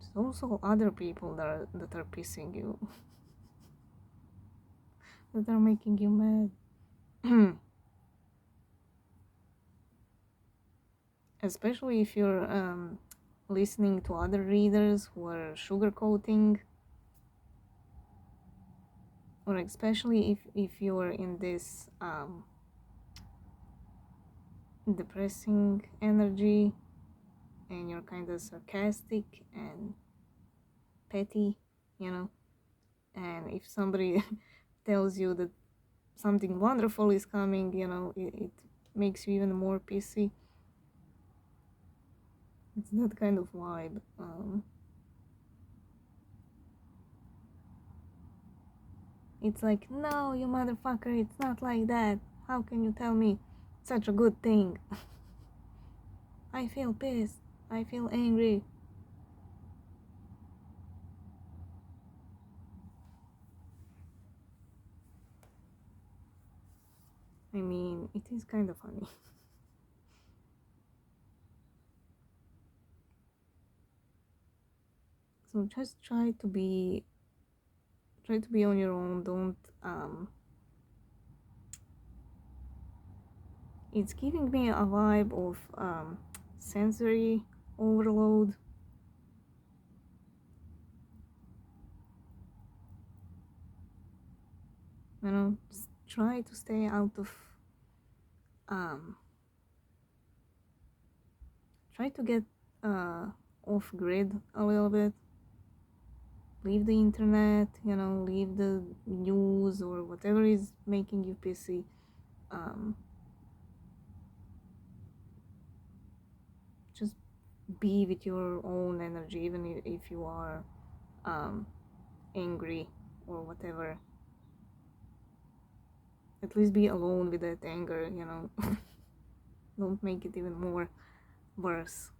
It's also other people that are pissing you, that are making you mad. Especially if you're listening to other readers who are sugarcoating, or especially if you're in this depressing energy and you're kind of sarcastic and petty, you know, and if somebody tells you that something wonderful is coming, you know, it makes you even more pissy. It's that kind of vibe. It's like, no, you motherfucker, it's not like that. How can you tell me such a good thing? I feel pissed. I feel angry. I mean, it is kind of funny. So just try to be on your own. Don't it's giving me a vibe of sensory overload. You know, just try to stay out of try to get off grid a little bit. Leave the internet, leave the news or whatever is making you pissy. Just be with your own energy, even if you are angry or whatever. At least be alone with that anger, Don't make it even more worse.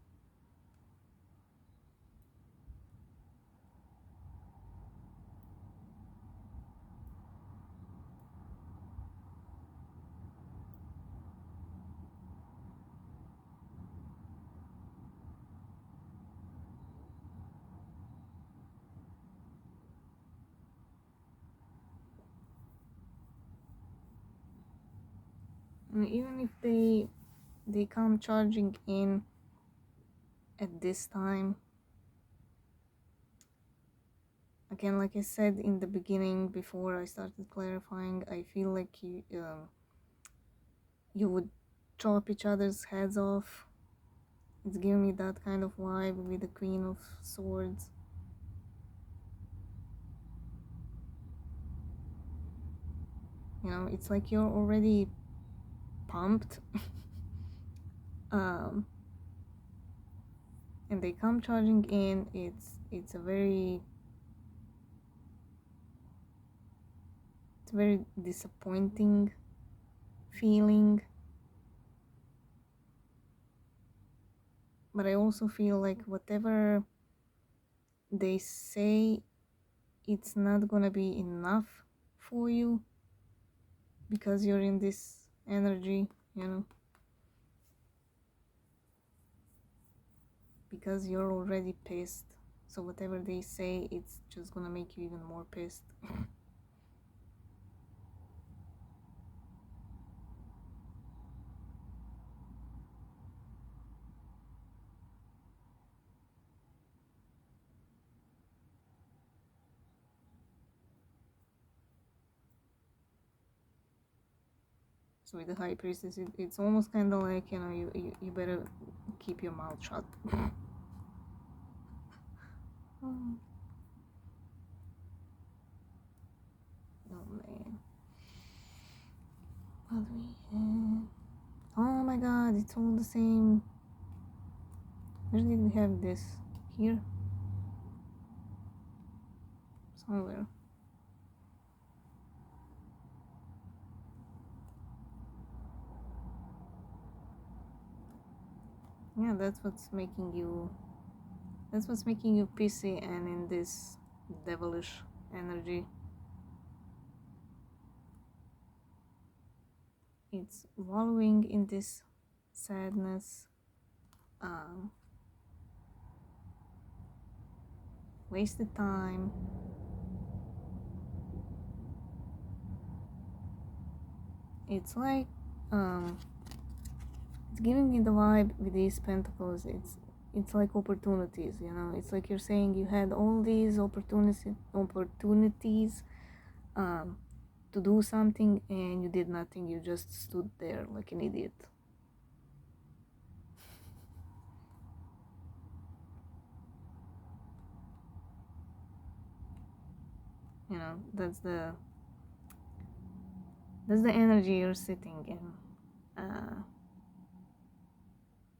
And even if they come charging in at this time, again, like I said in the beginning before I started clarifying, I feel like you would chop each other's heads off. It's giving me that kind of vibe with the Queen of Swords. It's like you're already pumped. And they come charging in. It's a very disappointing feeling. But I also feel like whatever they say, it's not gonna be enough for you because you're in this energy, because you're already pissed. So whatever they say, it's just gonna make you even more pissed. So with the High Priestess, it's almost kind of like, you better keep your mouth shut. Oh. Oh man. What do we have? Oh my god, it's all the same. Where did we have this? Here? Somewhere. Yeah, that's what's making you pissy and in this devilish energy. It's wallowing in this sadness, wasted time. It's like it's giving me the vibe with these pentacles. It's like opportunities, It's like you're saying you had all these opportunities to do something and you did nothing. You just stood there like an idiot. That's the energy you're sitting in.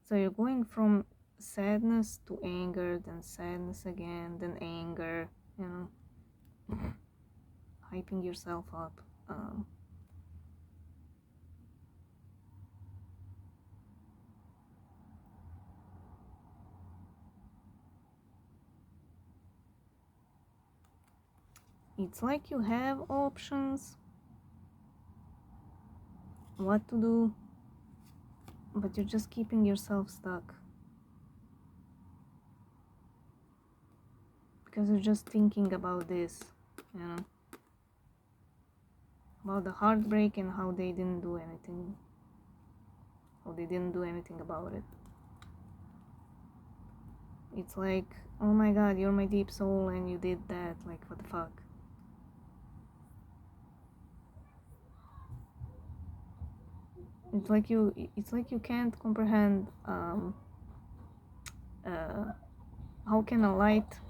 So you're going from sadness to anger, then sadness again, then anger, hyping yourself up. It's like you have options what to do, but you're just keeping yourself stuck because you're just thinking about this, about the heartbreak and how they didn't do anything, about it. It's like, oh my god, you're my deep soul and you did that, like what the fuck. It's like you can't comprehend how can a light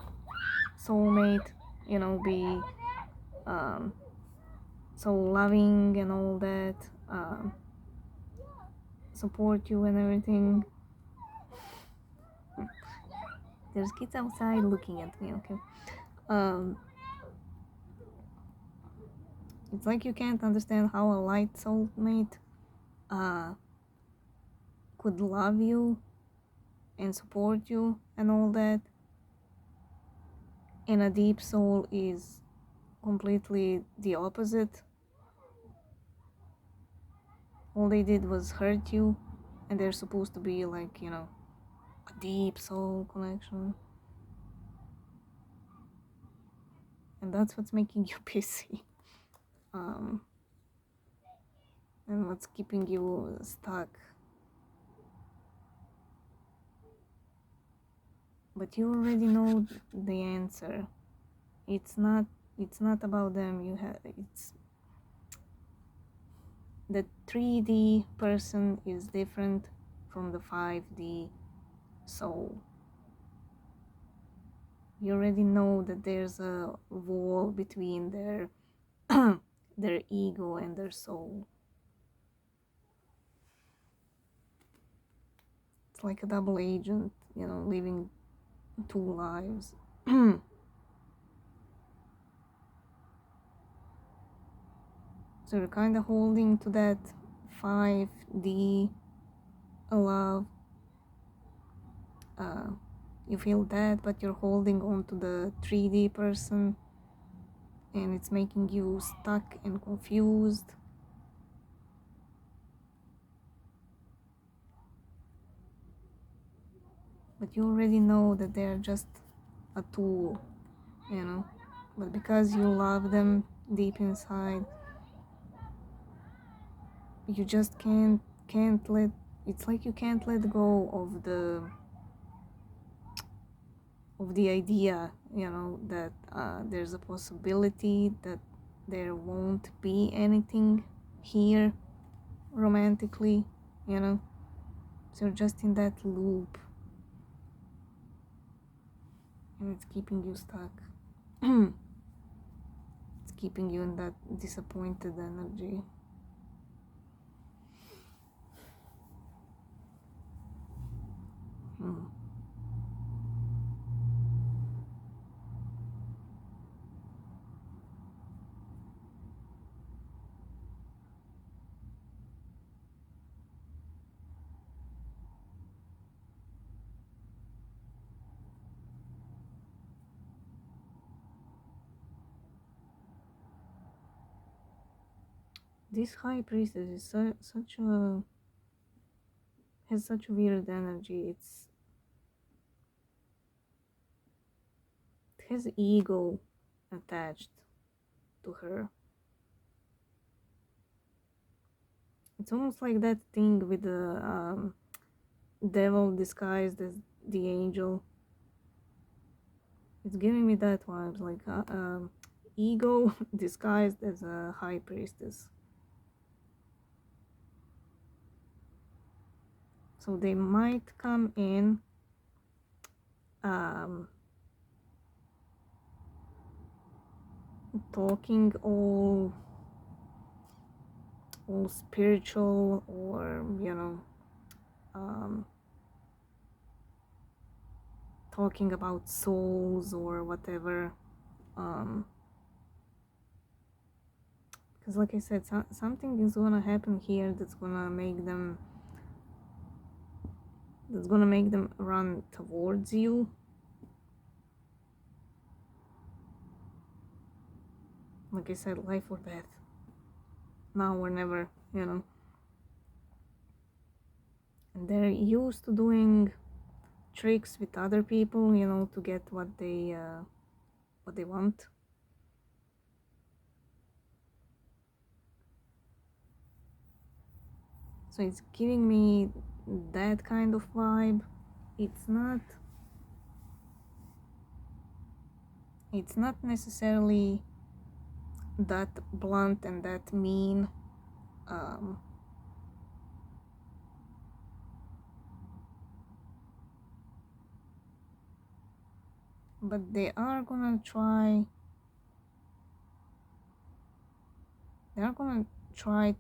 soulmate, be um, so loving and all that, support you and everything. There's kids outside looking at me, okay? Um, it's like you can't understand how a light soulmate uh, could love you and support you and all that, and a deep soul is completely the opposite. All they did was hurt you, and they're supposed to be like, a deep soul connection. And that's what's making you pissy. Um, and what's keeping you stuck. But you already know the answer. It's not about them. It's the 3D person is different from the 5D soul. You already know that there's a wall between their their ego and their soul. It's like a double agent, living two lives. So you're kind of holding to that 5D love. You feel that, but you're holding on to the 3D person, and it's making you stuck and confused. But you already know that they're just a tool, but because you love them deep inside, you just can't let, it's like you can't let go of the idea, that there's a possibility that there won't be anything here romantically, so you're just in that loop, and it's keeping you stuck. It's keeping you in that disappointed energy. This high priestess is has such a weird energy. It has ego attached to her. It's almost like that thing with the devil disguised as the angel. It's giving me that vibes, like ego disguised as a high priestess. So they might come in talking all spiritual, or talking about souls or whatever, because like I said, something is gonna happen here that's gonna make them run towards you. Like I said, life or death, now or never, and they're used to doing tricks with other people, to get what they want. So it's giving me that kind of vibe. It's not necessarily that blunt and that mean. but they are gonna try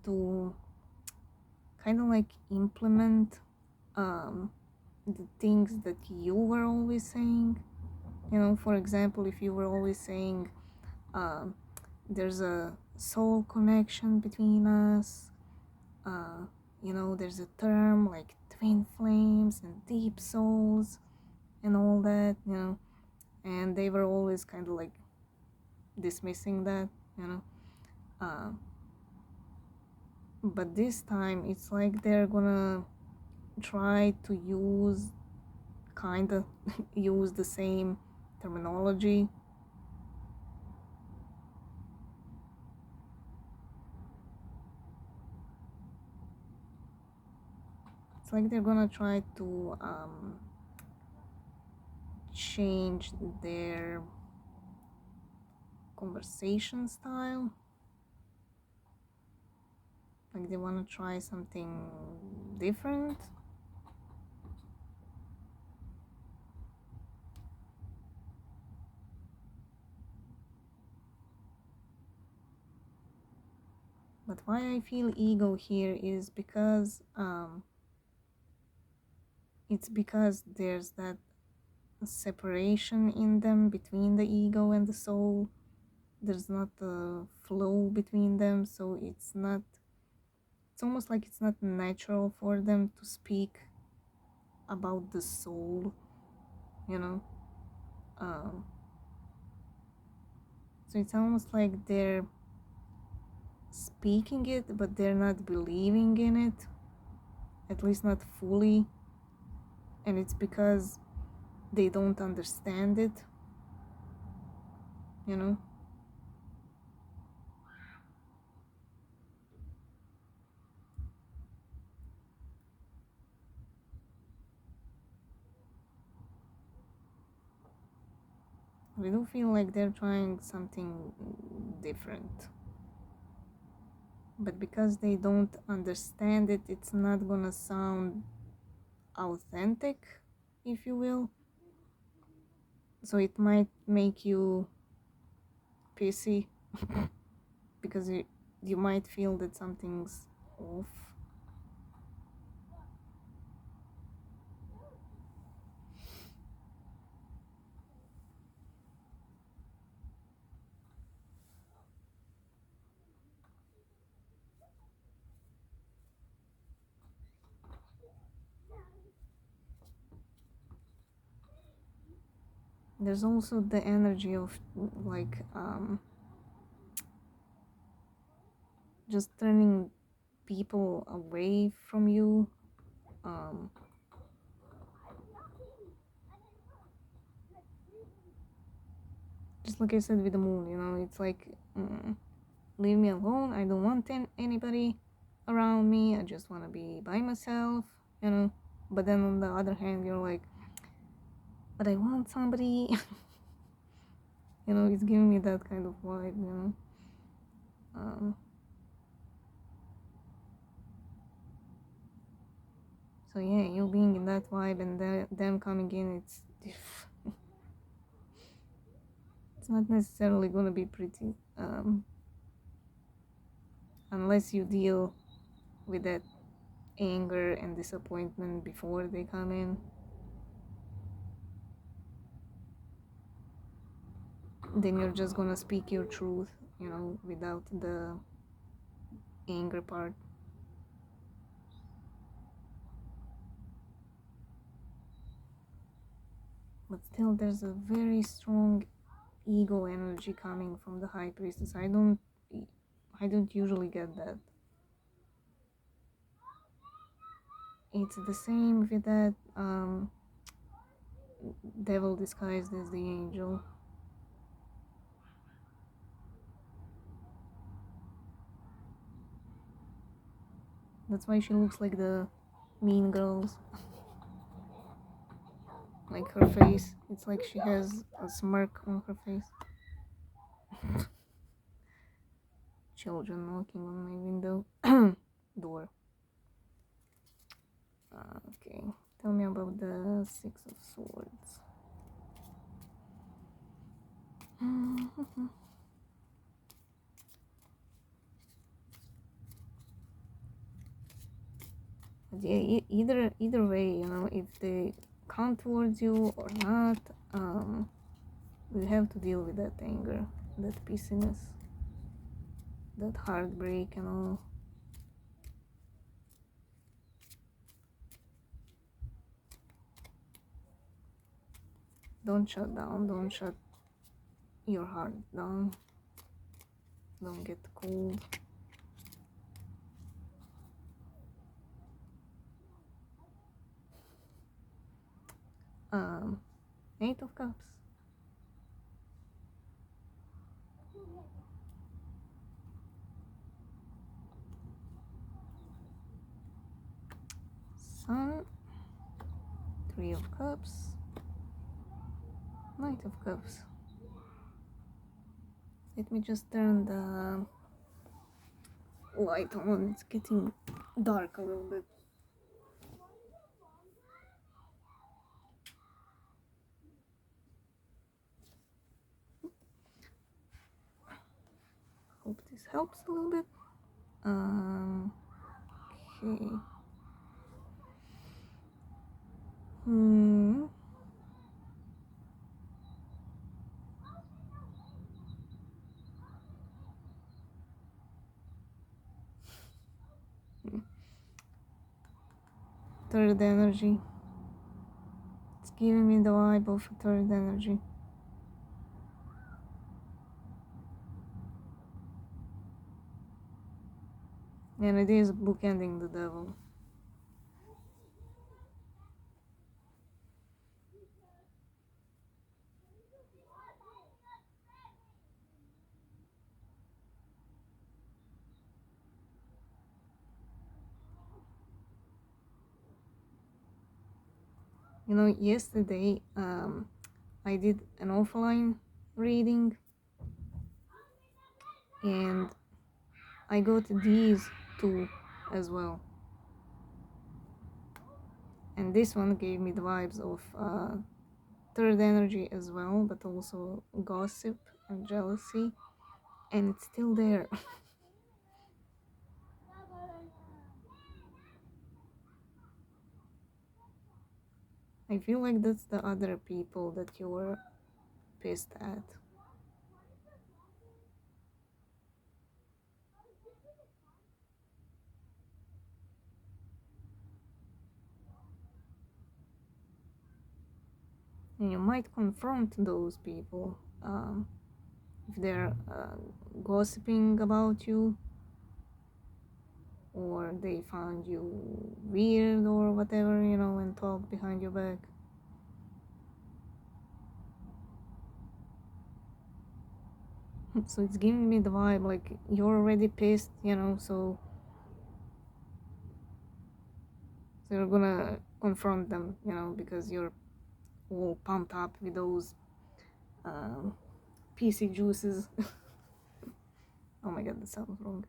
to kind of like implement the things that you were always saying. For example, if you were always saying um, there's a soul connection between us, uh, there's a term like twin flames and deep souls and all that, and they were always kind of like dismissing that, uh, but this time it's like they're gonna try to kind of use the same terminology. It's like they're gonna try to change their conversation style. Like they want to try something different. But why I feel ego here is because it's because there's that separation in them between the ego and the soul. There's not a flow between them, so it's almost like it's not natural for them to speak about the soul, you know. Um, so it's almost like they're speaking it, but they're not believing in it, at least not fully, and it's because they don't understand it, you know. We do feel like they're trying something different, but because they don't understand it, it's not gonna sound authentic, if you will. So it might make you pissy because you might feel that something's off. There's also the energy of like just turning people away from you. um just like I said with the moon, it's like leave me alone, I don't want anybody around me, I just want to be by myself, but then on the other hand you're like, but I want somebody. It's giving me that kind of vibe. um so yeah, you being in that vibe and them coming in, it's not necessarily gonna be pretty, unless you deal with that anger and disappointment before they come in. Then you're just gonna speak your truth, without the anger part. But still, there's a very strong ego energy coming from the high priestess. I don't usually get that. It's the same with that devil disguised as the angel. That's why she looks like the mean girls. Like her face, it's like she has a smirk on her face. Children knocking on my window door. Okay, tell me about the Six of Swords. But yeah, either way, if they come towards you or not, we have to deal with that anger, that pissiness, that heartbreak and all. Don't shut down, don't shut your heart down, don't get cold. Eight of Cups. Sun. Three of Cups. Knight of Cups. Let me just turn the light on. It's getting dark a little bit. Hope this helps a little bit. Okay. Third energy. It's giving me the vibe of third energy. And it is bookending the devil. Yesterday I did an offline reading and I got these two as well. And this one gave me the vibes of third energy as well, but also gossip and jealousy, and it's still there. I feel like that's the other people that you were pissed at. And you might confront those people if they're gossiping about you, or they found you weird or whatever, and talk behind your back. So it's giving me the vibe like you're already pissed, so you're gonna confront them, because you're all pumped up with those PC juices. Oh my god, that sounds wrong.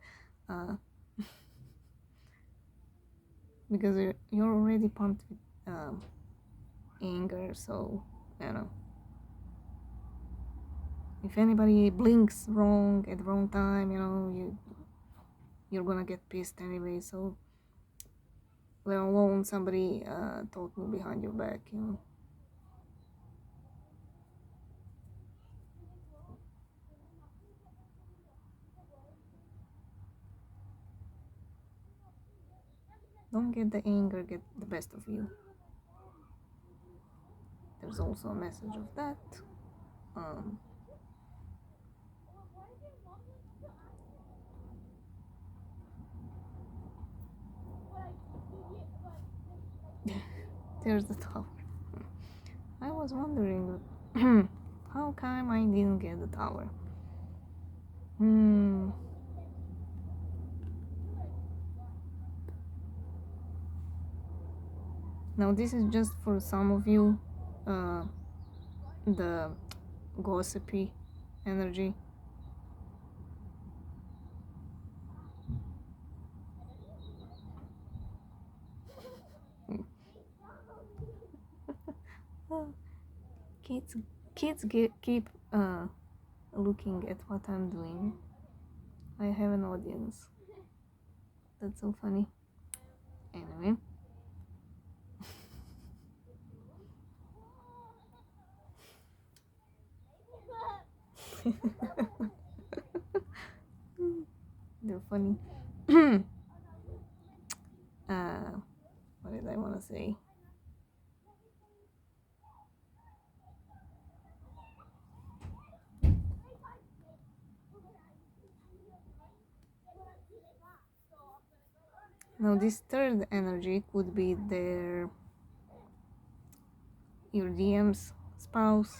Because you're already pumped with anger, so if anybody blinks wrong at the wrong time, you're gonna get pissed anyway. So let alone somebody talking behind your back, Don't get the anger get the best of you. There's also a message of that. There's the tower. I was wondering how come I didn't get the tower. Now this is just for some of you, the gossipy energy. Kids keep looking at what I'm doing. I have an audience. That's so funny. Anyway. They're funny. What did I want to say? Now this third energy could be your DM's spouse,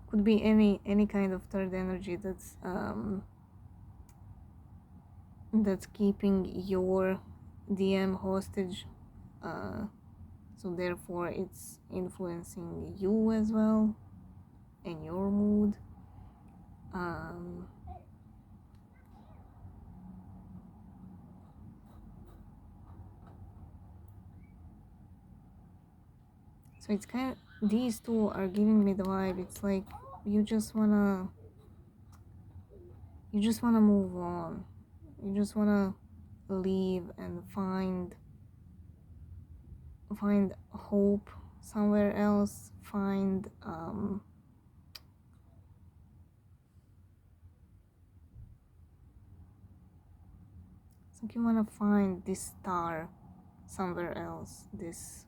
could be any kind of third energy that's keeping your DM hostage, so therefore it's influencing you as well and your mood. So it's kind of, these two are giving me the vibe. It's like you just wanna move on. You just wanna leave and find hope somewhere else. It's like you wanna find this star somewhere else. This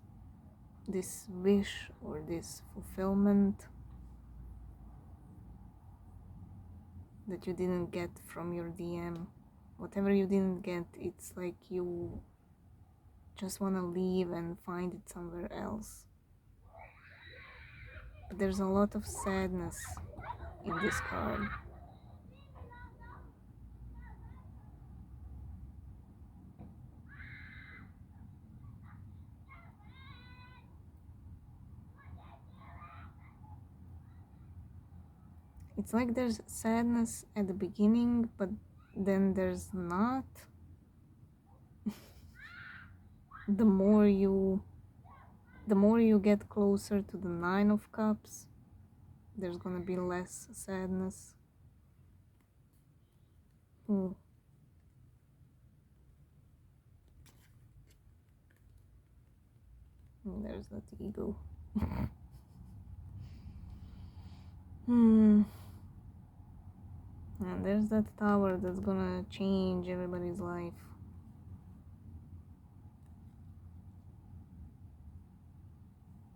wish or this fulfillment that you didn't get from your DM. Whatever you didn't get, it's like you just want to leave and find it somewhere else. But there's a lot of sadness in this card. It's like there's sadness at the beginning, but then there's not. the more you get closer to the Nine of Cups, there's gonna be less sadness. There's that ego. And there's that tower that's gonna change everybody's life.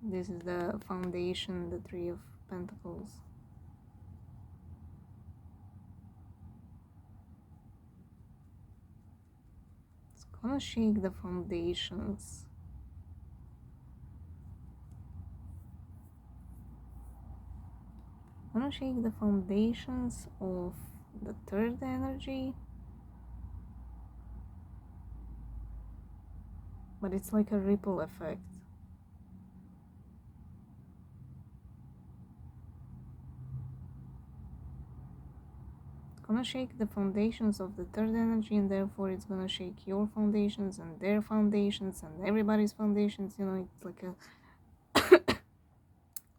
This is the foundation, the Three of Pentacles. It's gonna shake the foundations. Gonna shake the foundations of the third energy. But it's like a ripple effect. It's gonna shake the foundations of the third energy, and therefore it's gonna shake your foundations and their foundations and everybody's foundations. You know, it's like a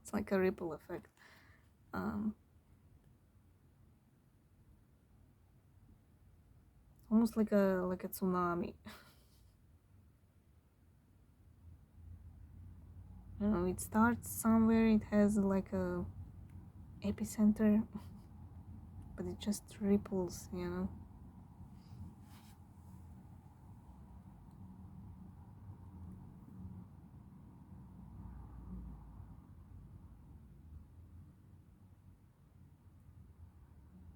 it's like a ripple effect. Almost like a tsunami. You know, it starts somewhere, it has like a epicenter, but it just ripples, you know.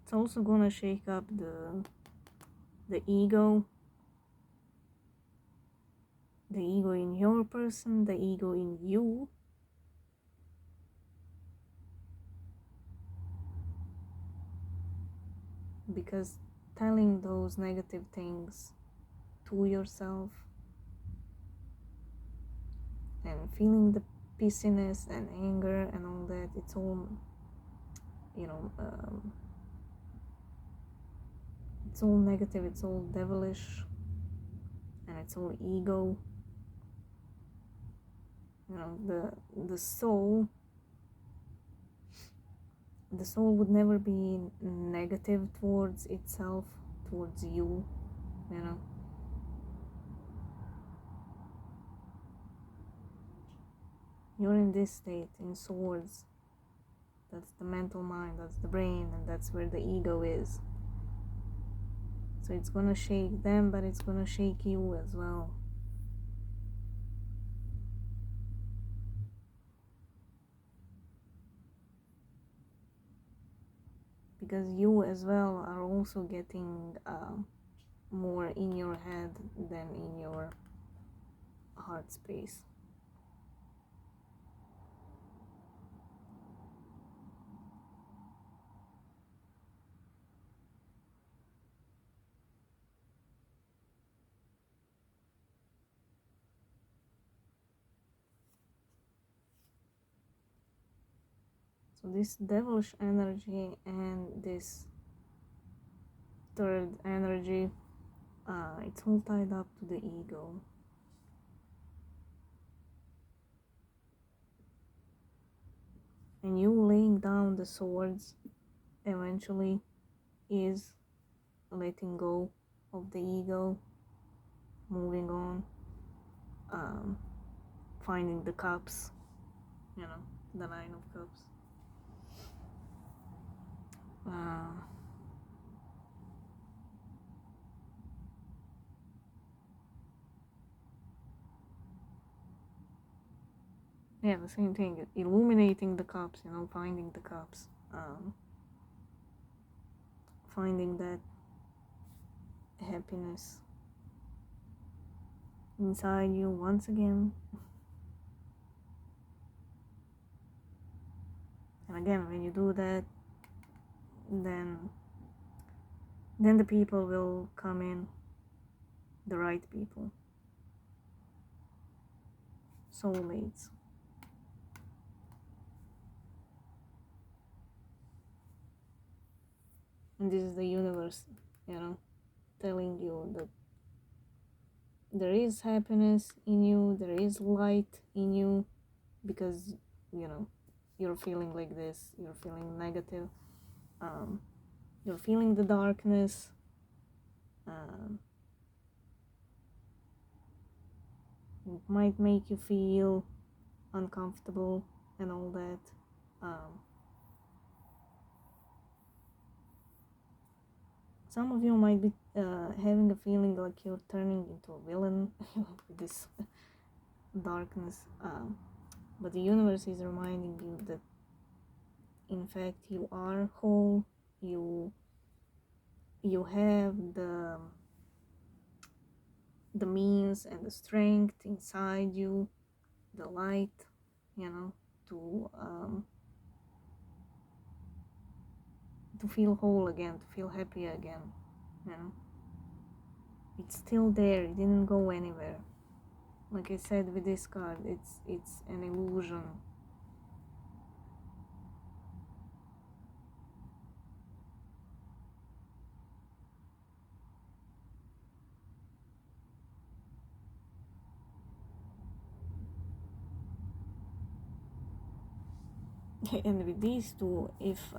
It's also gonna shake up the ego in your person, the ego in you. Because telling those negative things to yourself and feeling the pissiness and anger and all that, it's all, you know, it's all negative, it's all devilish, and it's all ego. You know, the soul would never be negative towards itself, towards you, you know. You're in this state, in swords. That's the mental mind, that's the brain, and that's where the ego is. So it's gonna shake them, but it's gonna shake you as well. Because you as well are also getting more in your head than in your heart space. So this devilish energy and this third energy, it's all tied up to the ego. And you laying down the swords eventually is letting go of the ego, moving on, finding the cups, you know, the 9 of cups. Yeah, the same thing, illuminating the cups, you know, finding the cups, finding that happiness inside you once again. And again, when you do that, then the people will come in, the right people, soulmates. And this is the universe, you know, telling you that there is happiness in you, there is light in you, because, you know, you're feeling like this, you're feeling negative, you're feeling the darkness, it might make you feel uncomfortable and all that. Some of you might be having a feeling like you're turning into a villain with this darkness, but the universe is reminding you that in fact you are whole, you have the means and the strength inside you, the light, you know, to feel whole again, to feel happy again, you know. It's still there, it didn't go anywhere. Like I said with this card, it's an illusion. And with these two, if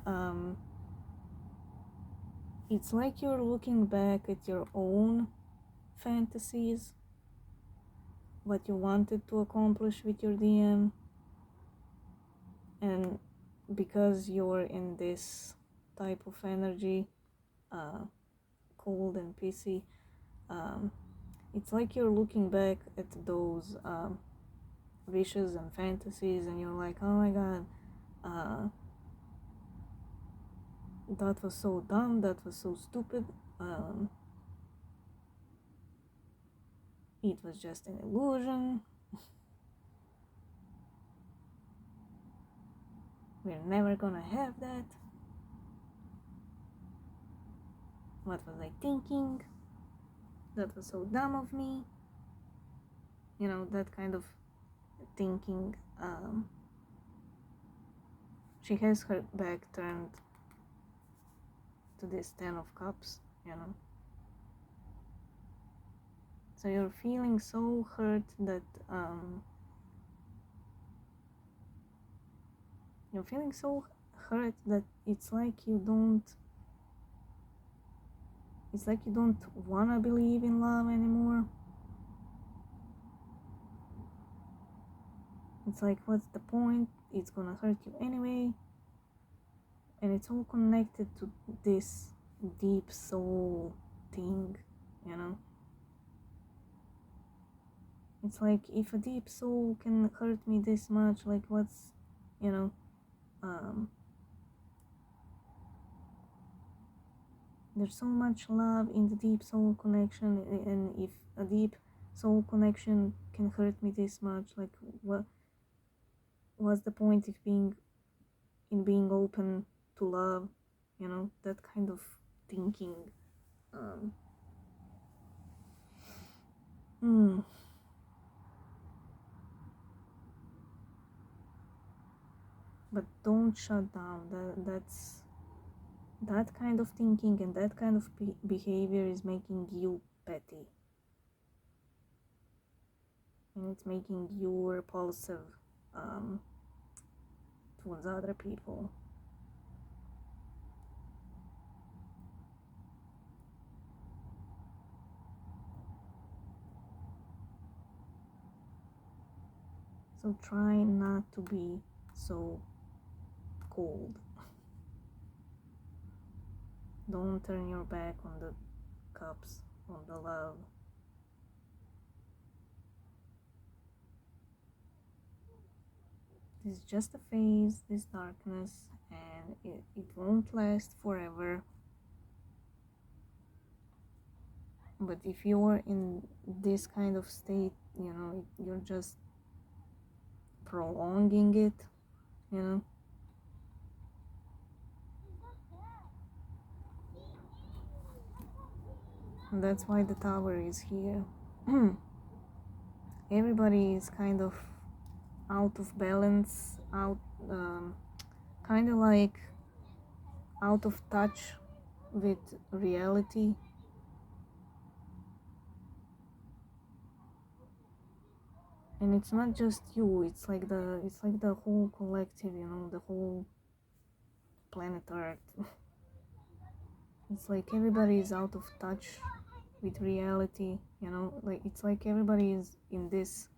it's like you're looking back at your own fantasies, what you wanted to accomplish with your DM, and because you're in this type of energy, cold and pissy, it's like you're looking back at those wishes and fantasies, and you're like, oh my god, that was so dumb, that was so stupid, it was just an illusion, we're never gonna have that, what was I thinking, that was so dumb of me, you know, that kind of thinking. She has her back turned to this 10 of cups, you know. So you're feeling so hurt that you're feeling so hurt that it's like you don't wanna believe in love anymore. It's like, what's the point? It's gonna hurt you anyway. And it's all connected to this deep soul thing, you know? It's like, if a deep soul can hurt me this much, like, what's, you know, there's so much love in the deep soul connection, and if a deep soul connection can hurt me this much, like, what's the point of being open to love, you know, that kind of thinking. But don't shut down. That kind of thinking and that kind of behavior is making you petty, and it's making you repulsive towards other people. So try not to be so cold. Don't turn your back on the cups, on the love. This is just a phase, this darkness, and it won't last forever. But if you're in this kind of state, you know, you're just prolonging it, you know. And that's why the tower is here. Everybody is kind of out of balance, kind of like out of touch with reality. And it's not just you, it's like the whole collective, you know, the whole planet Earth. It's like everybody is out of touch with reality, you know, like it's like everybody is in this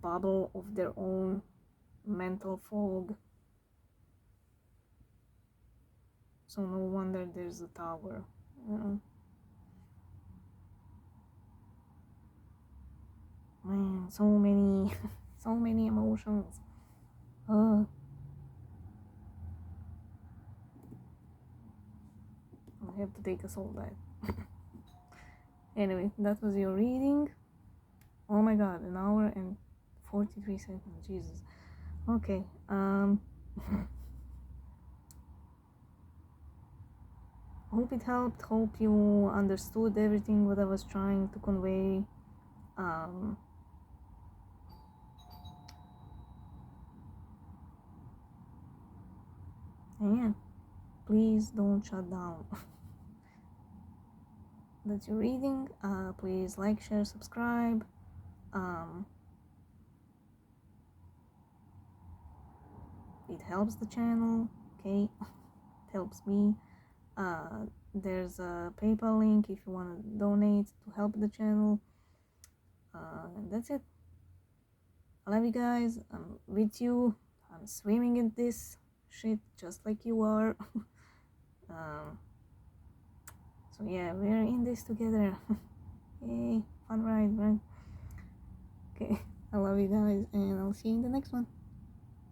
bubble of their own mental fog. So no wonder there's a tower, you know. Man, so many so many emotions. I have to take a soul bath. Anyway, that was your reading. Oh my god, an hour and 43 seconds. Jesus. Okay. Hope it helped. Hope you understood everything what I was trying to convey. And yeah, please don't shut down. That's your reading. Please like, share, subscribe. It helps the channel, okay? It helps me. There's a PayPal link if you want to donate to help the channel. That's it. I love you guys. I'm with you. I'm swimming in this shit just like you are. So yeah, we're in this together. Yay, fun ride, right? Okay, I love you guys, and I'll see you in the next one.